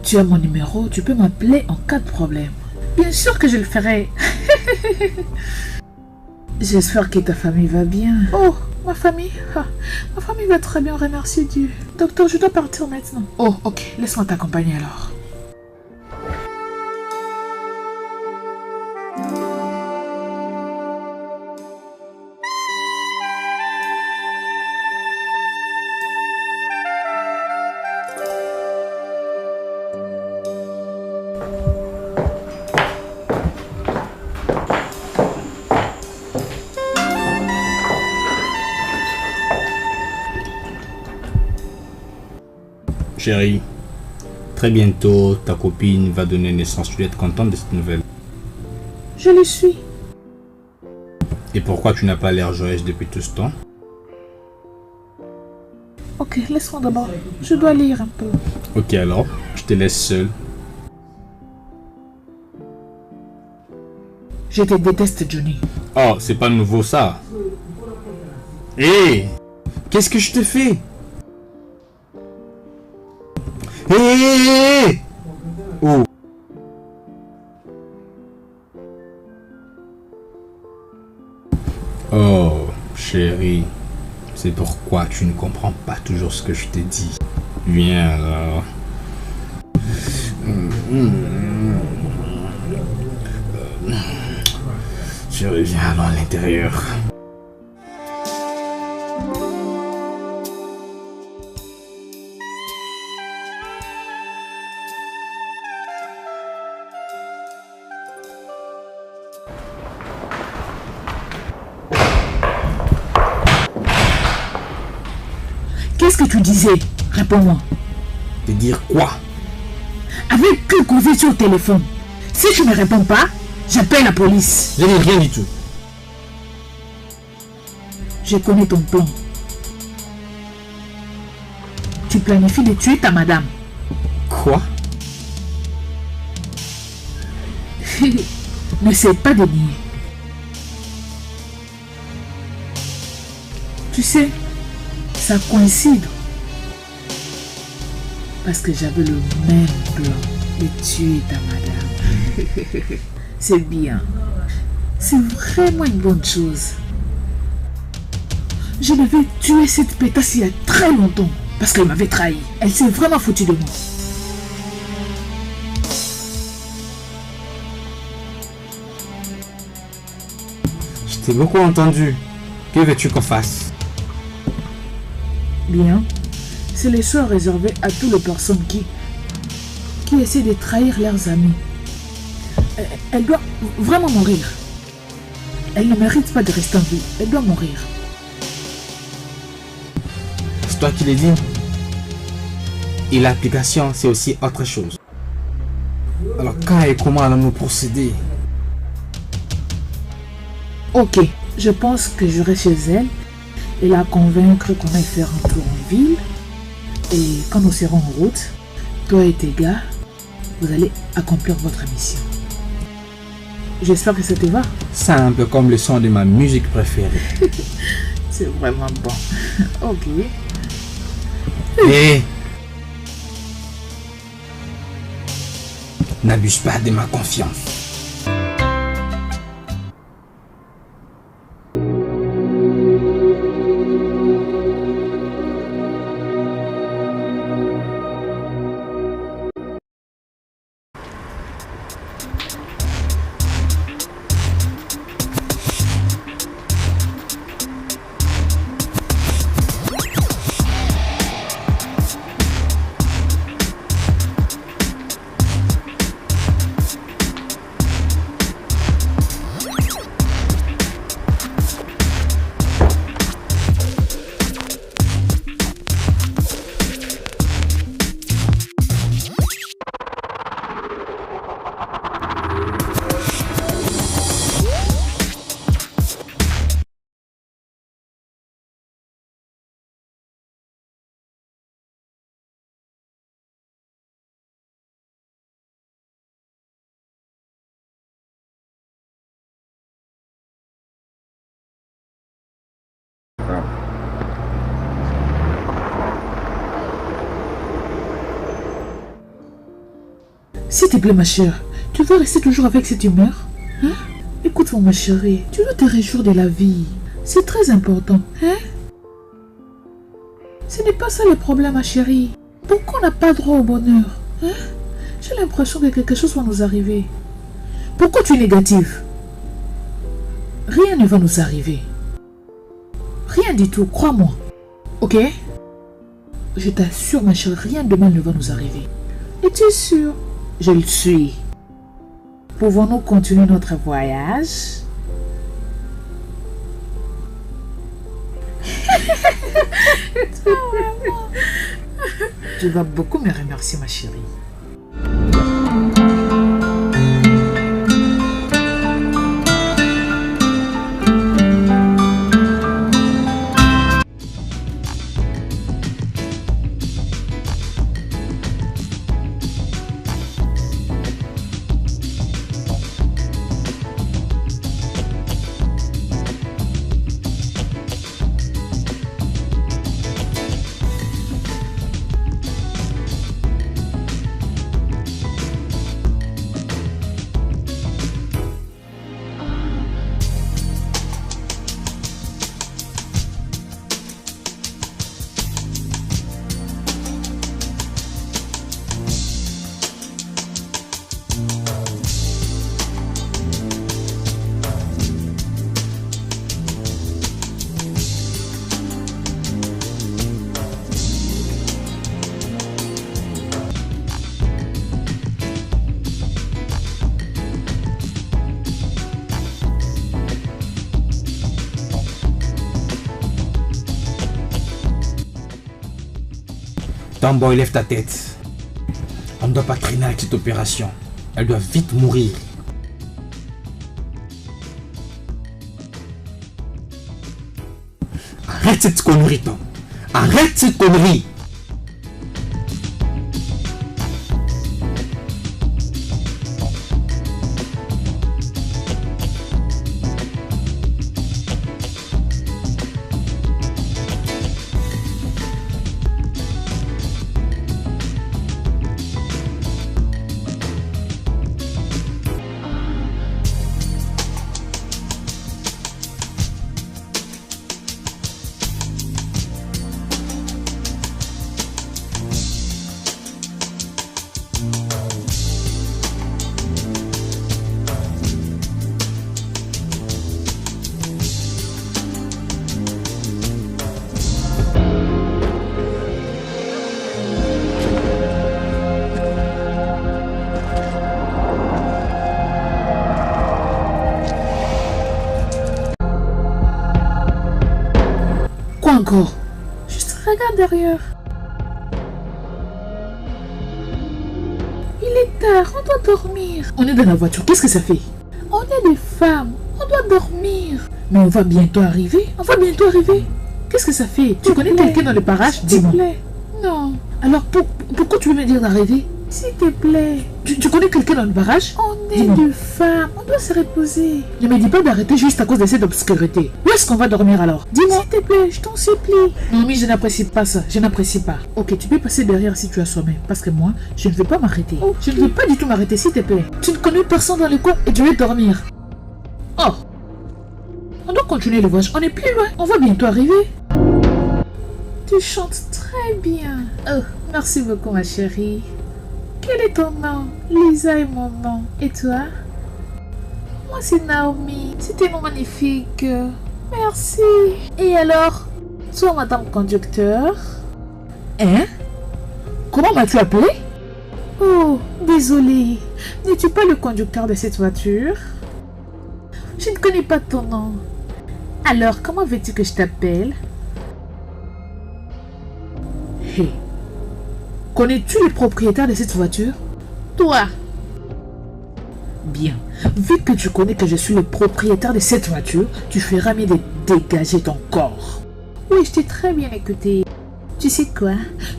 Tu as mon numéro, tu peux m'appeler en cas de problème. Bien sûr que je le ferai. J'espère que ta famille va bien. Oh, ma famille? Ma famille va très bien, remercie Dieu. Docteur, je dois partir maintenant. Oh, ok, laisse-moi t'accompagner alors. Chérie, très bientôt, ta copine va donner naissance. Tu dois être contente de cette nouvelle. Je le suis. Et pourquoi tu n'as pas l'air joyeuse depuis tout ce temps? Ok, laisse-moi d'abord. Je dois lire un peu. Ok alors, je te laisse seule. Je te déteste, Johnny. Oh, c'est pas nouveau ça. Hé, qu'est-ce que je te fais? Hé! Oh. Oh, chérie, c'est pourquoi tu ne comprends pas toujours ce que je t'ai dit. Viens alors. Je reviens alors à l'intérieur. Qu'est-ce que tu disais? Réponds-moi. Te dire quoi? Avec que causais-tu au téléphone? Si tu ne réponds pas, j'appelle la police. Je n'ai rien du tout. Je connais ton plan. Tu planifies de tuer ta madame. Quoi? N'essaie pas de nier. Tu sais, ça coïncide. Parce que j'avais le même plan de tuer ta madame. C'est bien. C'est vraiment une bonne chose. Je devais tuer cette pétasse il y a très longtemps. Parce qu'elle m'avait trahi. Elle s'est vraiment foutue de moi. Je t'ai beaucoup entendu. Que veux-tu qu'on fasse? Bien. C'est les choix réservés à toutes les personnes qui essaient de trahir leurs amis. Elle doit vraiment mourir. Elle ne mérite pas de rester en vie. Elle doit mourir. C'est toi qui l'as dit. Et l'application, c'est aussi autre chose. Alors quand et comment allons-nous procéder? Ok, je pense que j'irai chez elle et la convaincre qu'on aille faire un tour en ville. Et quand nous serons en route, toi et tes gars, vous allez accomplir votre mission. J'espère que ça te va. Simple comme le son de ma musique préférée. C'est vraiment bon. Ok. Hé! N'abuse pas de ma confiance. S'il te plaît, ma chère, tu veux rester toujours avec cette humeur? Hein? Écoute-moi, ma chérie, tu dois te réjouir de la vie. C'est très important, hein? Ce n'est pas ça le problème, ma chérie. Pourquoi on n'a pas droit au bonheur? Hein? J'ai l'impression que quelque chose va nous arriver. Pourquoi tu es négative? Rien ne va nous arriver. Rien du tout, crois-moi. Ok? Je t'assure, ma chérie, rien de mal ne va nous arriver. Es-tu sûre? Je le suis. Pouvons-nous continuer notre voyage? Tu vas beaucoup me remercier, ma chérie. Tomboy, lève ta tête. On ne doit pas traîner avec cette opération. Elle doit vite mourir. Arrête cette connerie, Tom. Arrête cette connerie. Encore. Juste regarde derrière. Il est tard, on doit dormir. On est dans la voiture, qu'est-ce que ça fait? On est des femmes, on doit dormir. Mais on va bientôt arriver, Qu'est-ce que ça fait? Tu connais quelqu'un dans le parage? Dis-moi. S'il te plaît. Non. Alors pourquoi tu veux me dire d'arrêter? S'il te plaît. Tu connais quelqu'un dans le barrage? On est deux femmes, on doit se reposer. Ne me dis pas d'arrêter juste à cause de cette obscurité. Où est-ce qu'on va dormir alors? Dis-moi. S'il te plaît, je t'en supplie. Non, mais je n'apprécie pas ça, je n'apprécie pas. Ok, tu peux passer derrière si tu as sommeil. Parce que moi, je ne veux pas m'arrêter. Okay. Je ne veux pas du tout m'arrêter, s'il te plaît. Tu ne connais personne dans le coin et tu veux dormir. Oh. On doit continuer le voyage, on est plus loin. On va bientôt arriver. Tu chantes très bien. Oh, merci beaucoup ma chérie. Quel est ton nom? Lisa est mon nom. Et toi? Moi c'est Naomi. C'était magnifique. Merci. Et alors? Toi madame conducteur? Hein? Comment m'as-tu appelé? Oh, désolé. N'es-tu pas le conducteur de cette voiture? Je ne connais pas ton nom. Alors, comment veux-tu que je t'appelle? Hey. Connais-tu le propriétaire de cette voiture? Toi. Bien. Vu que tu connais que je suis le propriétaire de cette voiture, tu feras mieux de dégager ton corps. Oui, je t'ai très bien écouté. Tu sais quoi?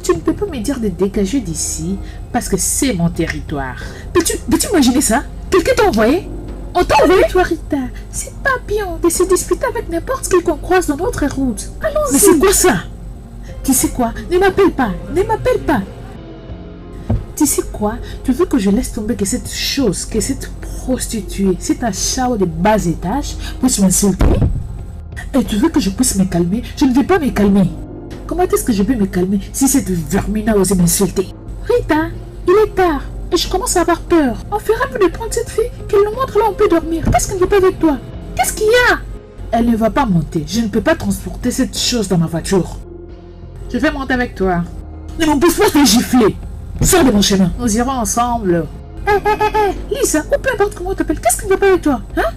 Tu ne peux pas me dire de dégager d'ici parce que c'est mon territoire. Peux-tu imaginer ça? Quelqu'un t'a envoyé? On t'a envoyé? Toi, Rita, c'est pas bien de se disputer avec n'importe qui qu'on croise dans notre route. Allons-y. Mais c'est quoi ça? Tu sais quoi? Ne m'appelle pas. Ne m'appelle pas. tu sais quoi? Tu veux que je laisse tomber que cette chose, que cette prostituée, cet achat de bas étage puisse m'insulter? Et tu veux que je puisse me calmer? Je ne vais pas me calmer. Comment est-ce que je peux me calmer si cette vermine a osé m'insulter? Rita, il est tard et je commence à avoir peur. On fera plus de prendre cette fille, qu'elle nous montre là où on peut dormir. Qu'est-ce qu'elle ne veut pas avec toi? Qu'est-ce qu'il y a? Elle ne va pas monter. Je ne peux pas transporter cette chose dans ma voiture. Je vais monter avec toi. Ne m'empêche pas de te gifler. Sors de mon chemin. Nous irons ensemble. Lisa, ou peu importe comment on t'appelle, qu'est-ce qui ne va pas avec toi? Hein?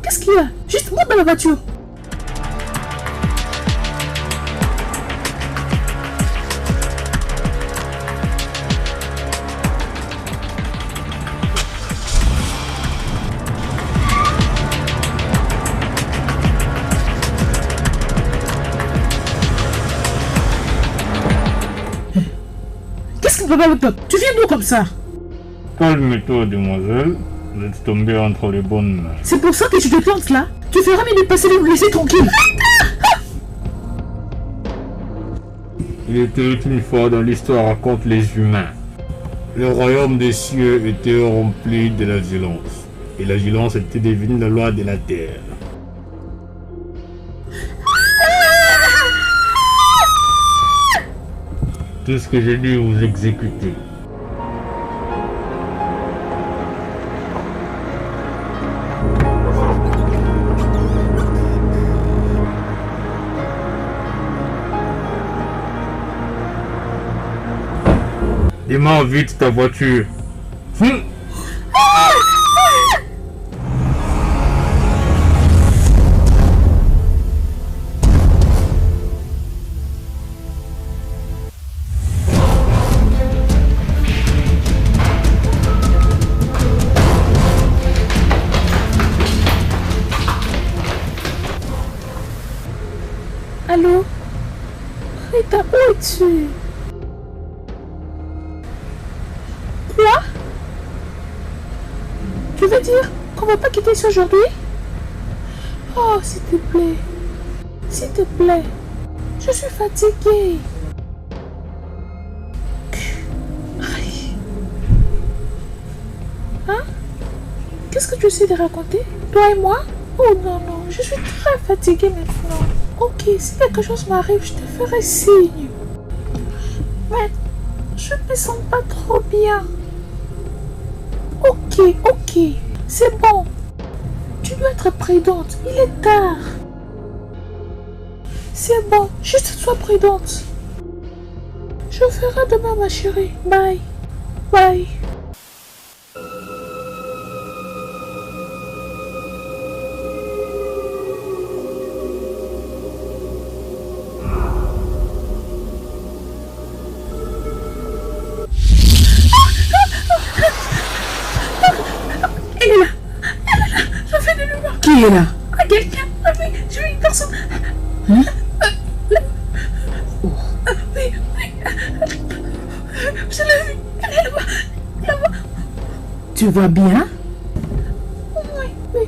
Qu'est-ce qu'il y a? Juste monte dans la voiture. Tu viens d'où comme ça? Calme-toi, demoiselle. Vous êtes tombée entre les bonnes mains. C'est pour ça que tu te plantes là? Tu feras mieux de passer de me laisser tranquille. Il était une fois dans l'histoire raconte les humains. Le royaume des cieux était rempli de la violence. Et la violence était devenue la loi de la terre. Tout ce que j'ai dit, vous exécutez. Démarre vite ta voiture. Allô? Rita, où es-tu? Quoi? Tu veux dire qu'on va pas quitter ici aujourd'hui? Oh, s'il te plaît. S'il te plaît. Je suis fatiguée. Aïe. Hein? Qu'est-ce que tu essaies de raconter? Toi et moi? Oh non, non, je suis très fatiguée maintenant. Ok, si quelque chose m'arrive, je te ferai signe. Mais je ne me sens pas trop bien. Ok, c'est bon. Tu dois être prudente, il est tard. C'est bon, juste sois prudente. Je ferai demain, ma chérie. Bye. Bye. Qui est là? Quelqu'un. Je vois une personne. Hein? Oh. Oui. Je l'ai vu. Elle est là-bas. Tu vas bien? Oui.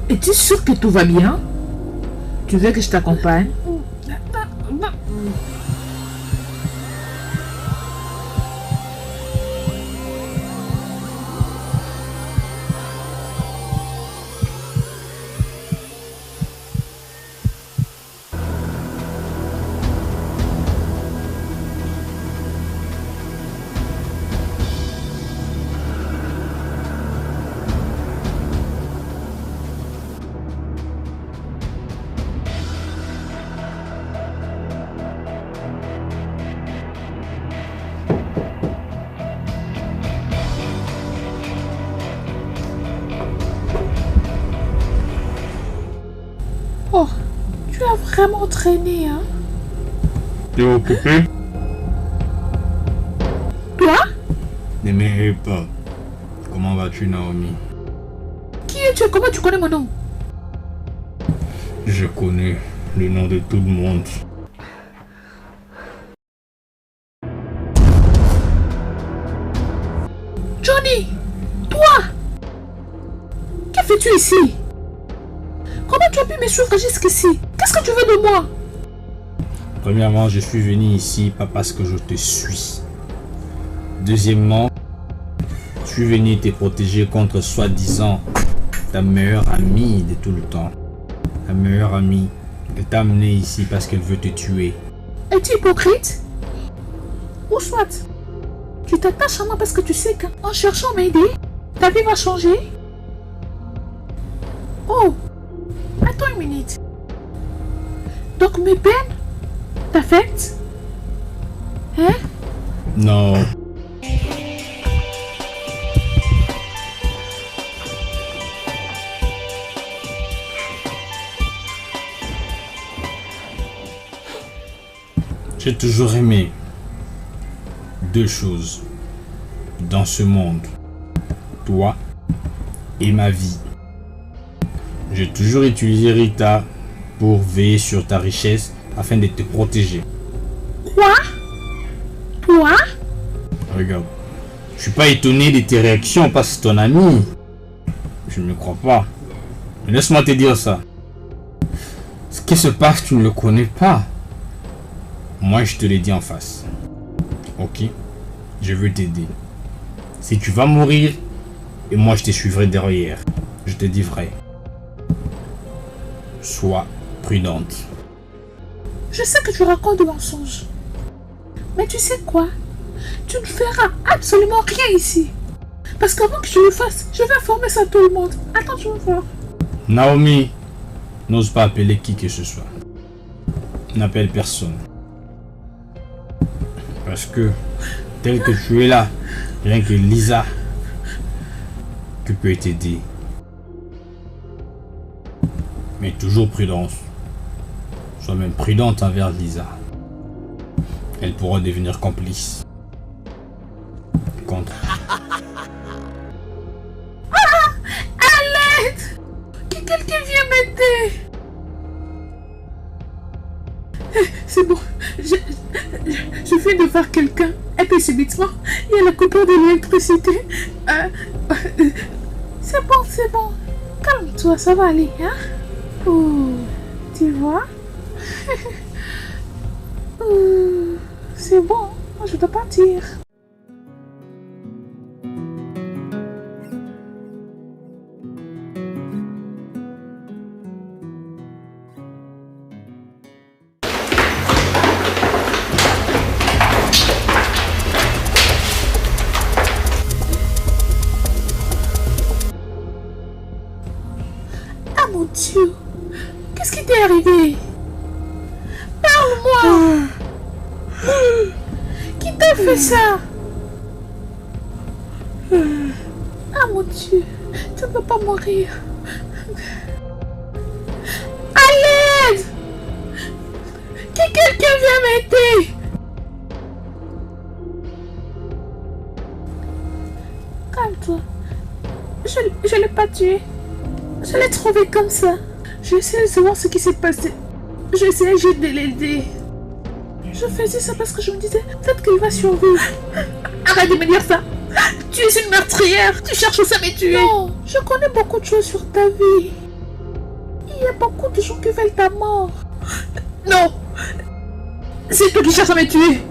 Es-tu sûr que tout va bien? Tu veux que je t'accompagne? Oh, tu as vraiment traîné, hein? T'es occupé? Toi? Ne m'énerve pas. Comment vas-tu, Naomi? Qui es-tu? Comment tu connais mon nom? Je connais le nom de tout le monde. Johnny! Toi! Que fais-tu ici? Comment tu as pu me suivre jusqu'ici? Qu'est-ce que tu veux de moi? Premièrement, je suis venu ici pas parce que je te suis. Deuxièmement, je suis venu te protéger contre soi-disant ta meilleure amie de tout le temps. Ta meilleure amie, elle t'a amené ici parce qu'elle veut te tuer. Es-tu hypocrite? Ou soit, tu t'attaches à moi parce que tu sais qu'en cherchant à m'aider, ta vie va changer? Oh, attends une minute. Donc mes peines t'affectent? Hein? Non. J'ai toujours aimé deux choses dans ce monde, toi et ma vie. J'ai toujours utilisé Rita pour veiller sur ta richesse afin de te protéger. Quoi? Toi? Regarde, je suis pas étonné de tes réactions parce que c'est ton ami. Je ne me crois pas. Mais laisse-moi te dire ça. Ce qui se passe, tu ne le connais pas. Moi, je te l'ai dit en face. Ok? Je veux t'aider. Si tu vas mourir, et moi je te suivrai derrière. Je te dis vrai. Sois prudente. Je sais que tu racontes des mensonges. Mais tu sais quoi? Tu ne feras absolument rien ici. Parce qu'avant que je le fasse, je vais informer ça à tout le monde. Attends, tu vas voir. Naomi, n'ose pas appeler qui que ce soit. N'appelle personne. Parce que, tel que tu es là, rien que Lisa, que peut t'aider. Mais toujours prudence. Sois même prudente envers Lisa. Elle pourra devenir complice. Contre. À l'aide! Que quelqu'un vienne m'aider! C'est bon. Je viens de voir quelqu'un. Et puis subitement, il y a la coupure de l'électricité. C'est bon. Calme-toi, ça va aller, hein? Oh, tu vois? C'est bon, moi je dois partir. Ah mon Dieu, qu'est-ce qui t'est arrivé? Parle-moi. Qui t'a fait ça? Ah mon Dieu, tu ne peux pas mourir. À l'aide! Que quelqu'un vienne m'aider! Calme-toi. Je ne l'ai pas tué. Je l'ai trouvé comme ça. J'essaie de savoir ce qui s'est passé. J'essaie juste de l'aider. Je faisais ça parce que je me disais, peut-être qu'il va survivre. Arrête de me dire ça. Tu es une meurtrière. Tu cherches aussi à me tuer. Non, je connais beaucoup de choses sur ta vie. Il y a beaucoup de gens qui veulent ta mort. Non. C'est toi qui cherches à me tuer.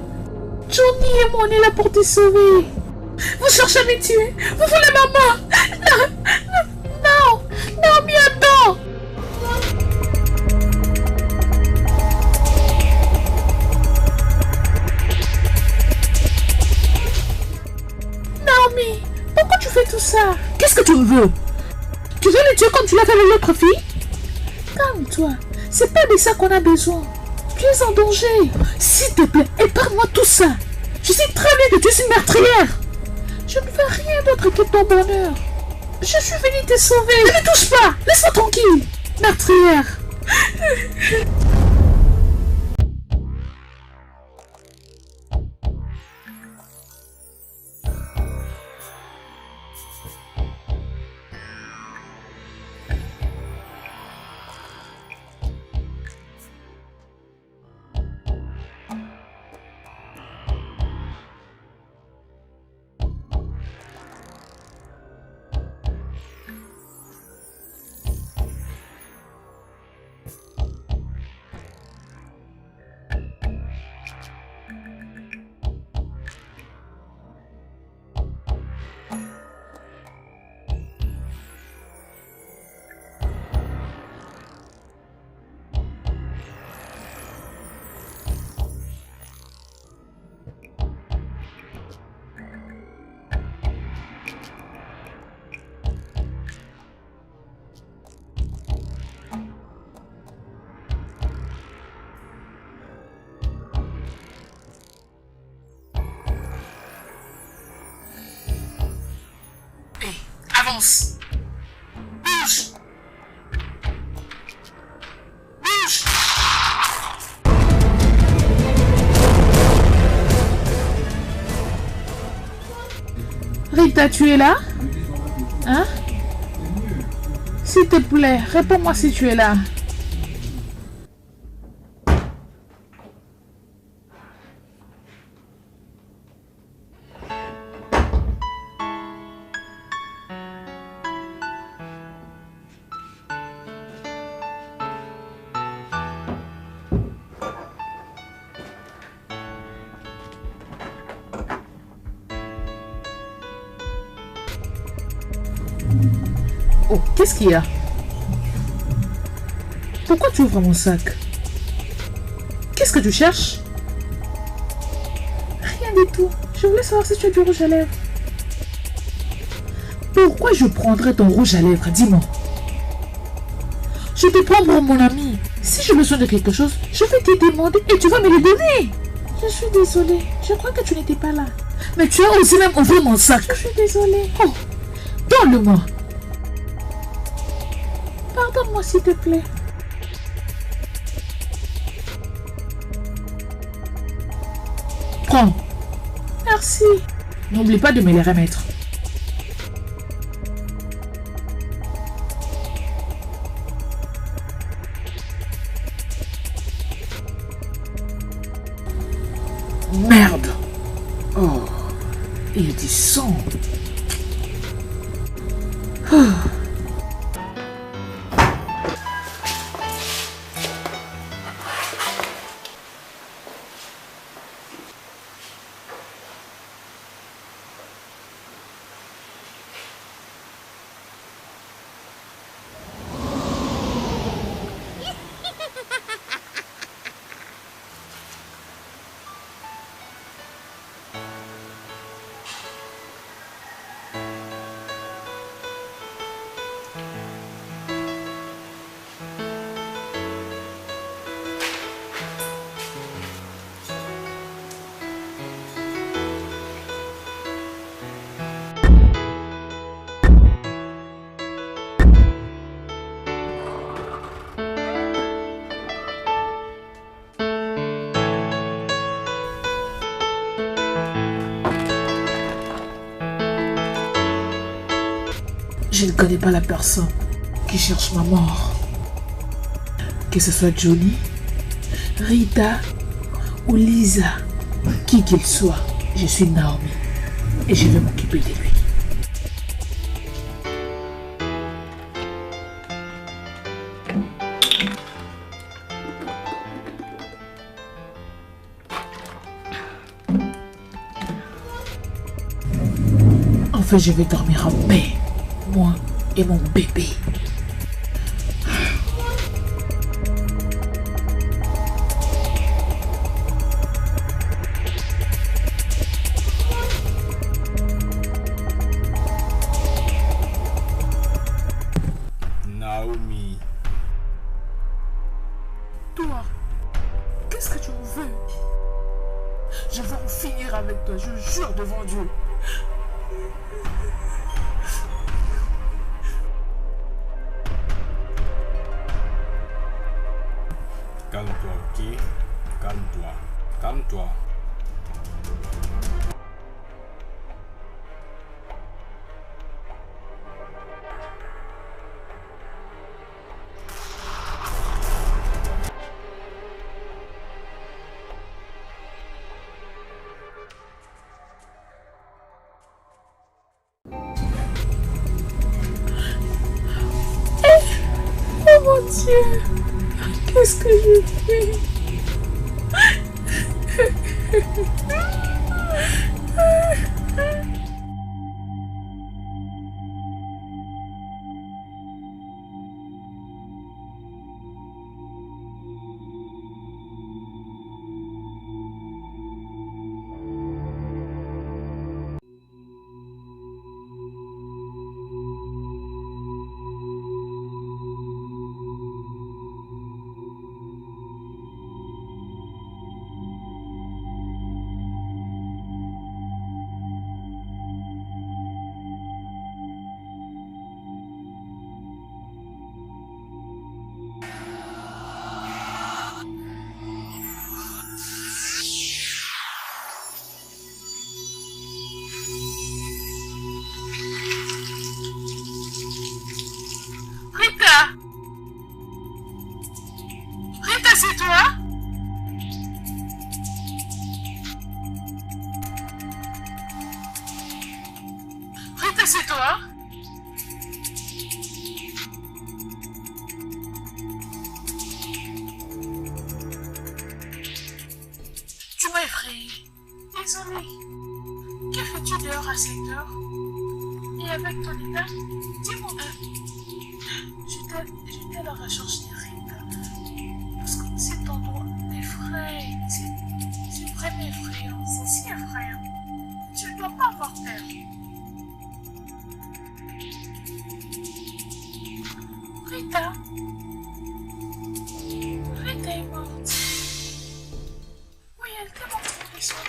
Johnny et moi, on est là pour te sauver. Vous cherchez à me tuer. Vous voulez ma mort. Non, mais attends. Naomi, pourquoi tu fais tout ça? Qu'est-ce que tu veux? Tu veux le tuer comme tu l'as fait avec l'autre fille? Calme-toi, c'est pas de ça qu'on a besoin. Tu es en danger. S'il te plaît, épargne-moi tout ça. Je sais très bien que tu es une meurtrière. Je ne veux rien d'autre que ton bonheur. Je suis venue te sauver. Ne me touche pas. Laisse-moi tranquille. Meurtrière. silence. Bouge. Bouge. Rita, tu es là? Hein? S'il te plaît, réponds-moi si tu es là. Oh, qu'est-ce qu'il y a? Pourquoi tu ouvres mon sac? Qu'est-ce que tu cherches? Rien du tout. Je voulais savoir si tu as du rouge à lèvres. Pourquoi je prendrais ton rouge à lèvres? Dis-moi. Je te prends pour mon ami. Si j'ai besoin de quelque chose, je vais te demander et tu vas me le donner. Je suis désolée. Je crois que tu n'étais pas là. Mais tu as aussi même ouvert mon sac. Je suis désolée. Oh, donne-le-moi. Pardonne-moi s'il te plaît. Prends. Merci. N'oublie pas de me les remettre. Merde. Oh, il y a du sang. Oh. Je ne connais pas la personne qui cherche ma mort. Que ce soit Johnny, Rita ou Lisa, qui qu'il soit, je suis Naomi et je vais m'occuper de lui. Enfin, je vais dormir en paix. Moi et mon bébé. Naomi. Toi, qu'est-ce que tu en veux? Je vais en finir avec toi, je jure devant Dieu. Calme-toi, ok? Calme-toi. Calme-toi. Oh mon Dieu, qu'est-ce que je fais? c'est toi? Rita, c'est toi? Tu m'as effrayé. Désolée. Que fais-tu dehors à cette heure? Et avec ton état? Dis-moi. J'étais à la recherche de Rita. Parce que cet endroit m'effraie. C'est vraiment effrayant. C'est si effrayant. Tu ne dois pas avoir peur. Rita? Rita est morte. Oui, elle t'est morte, désolée.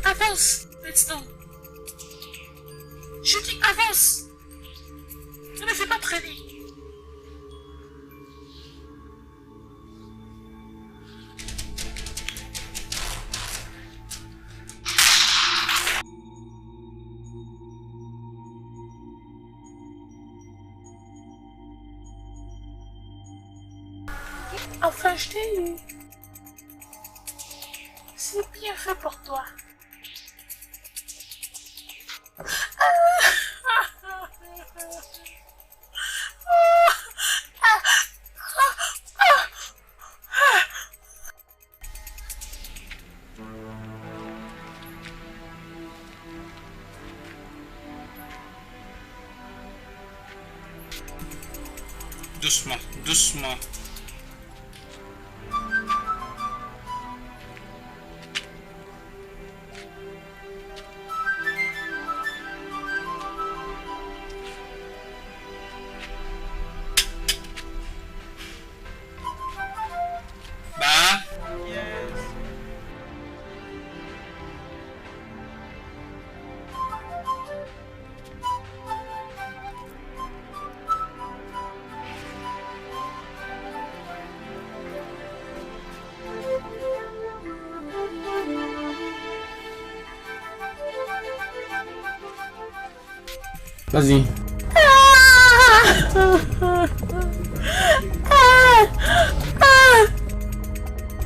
Avance, maintenant. Je dis avance. Ne me fais pas traîner. Enfin, je t'ai eu. C'est bien fait pour toi. Doucement, doucement. Bah. Vas-y.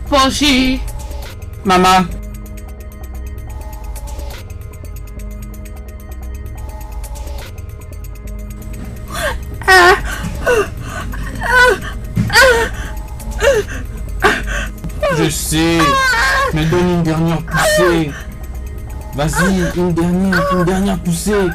Bonjour. Maman. Je sais, mais donne une dernière poussée. Vas-y, une dernière poussée.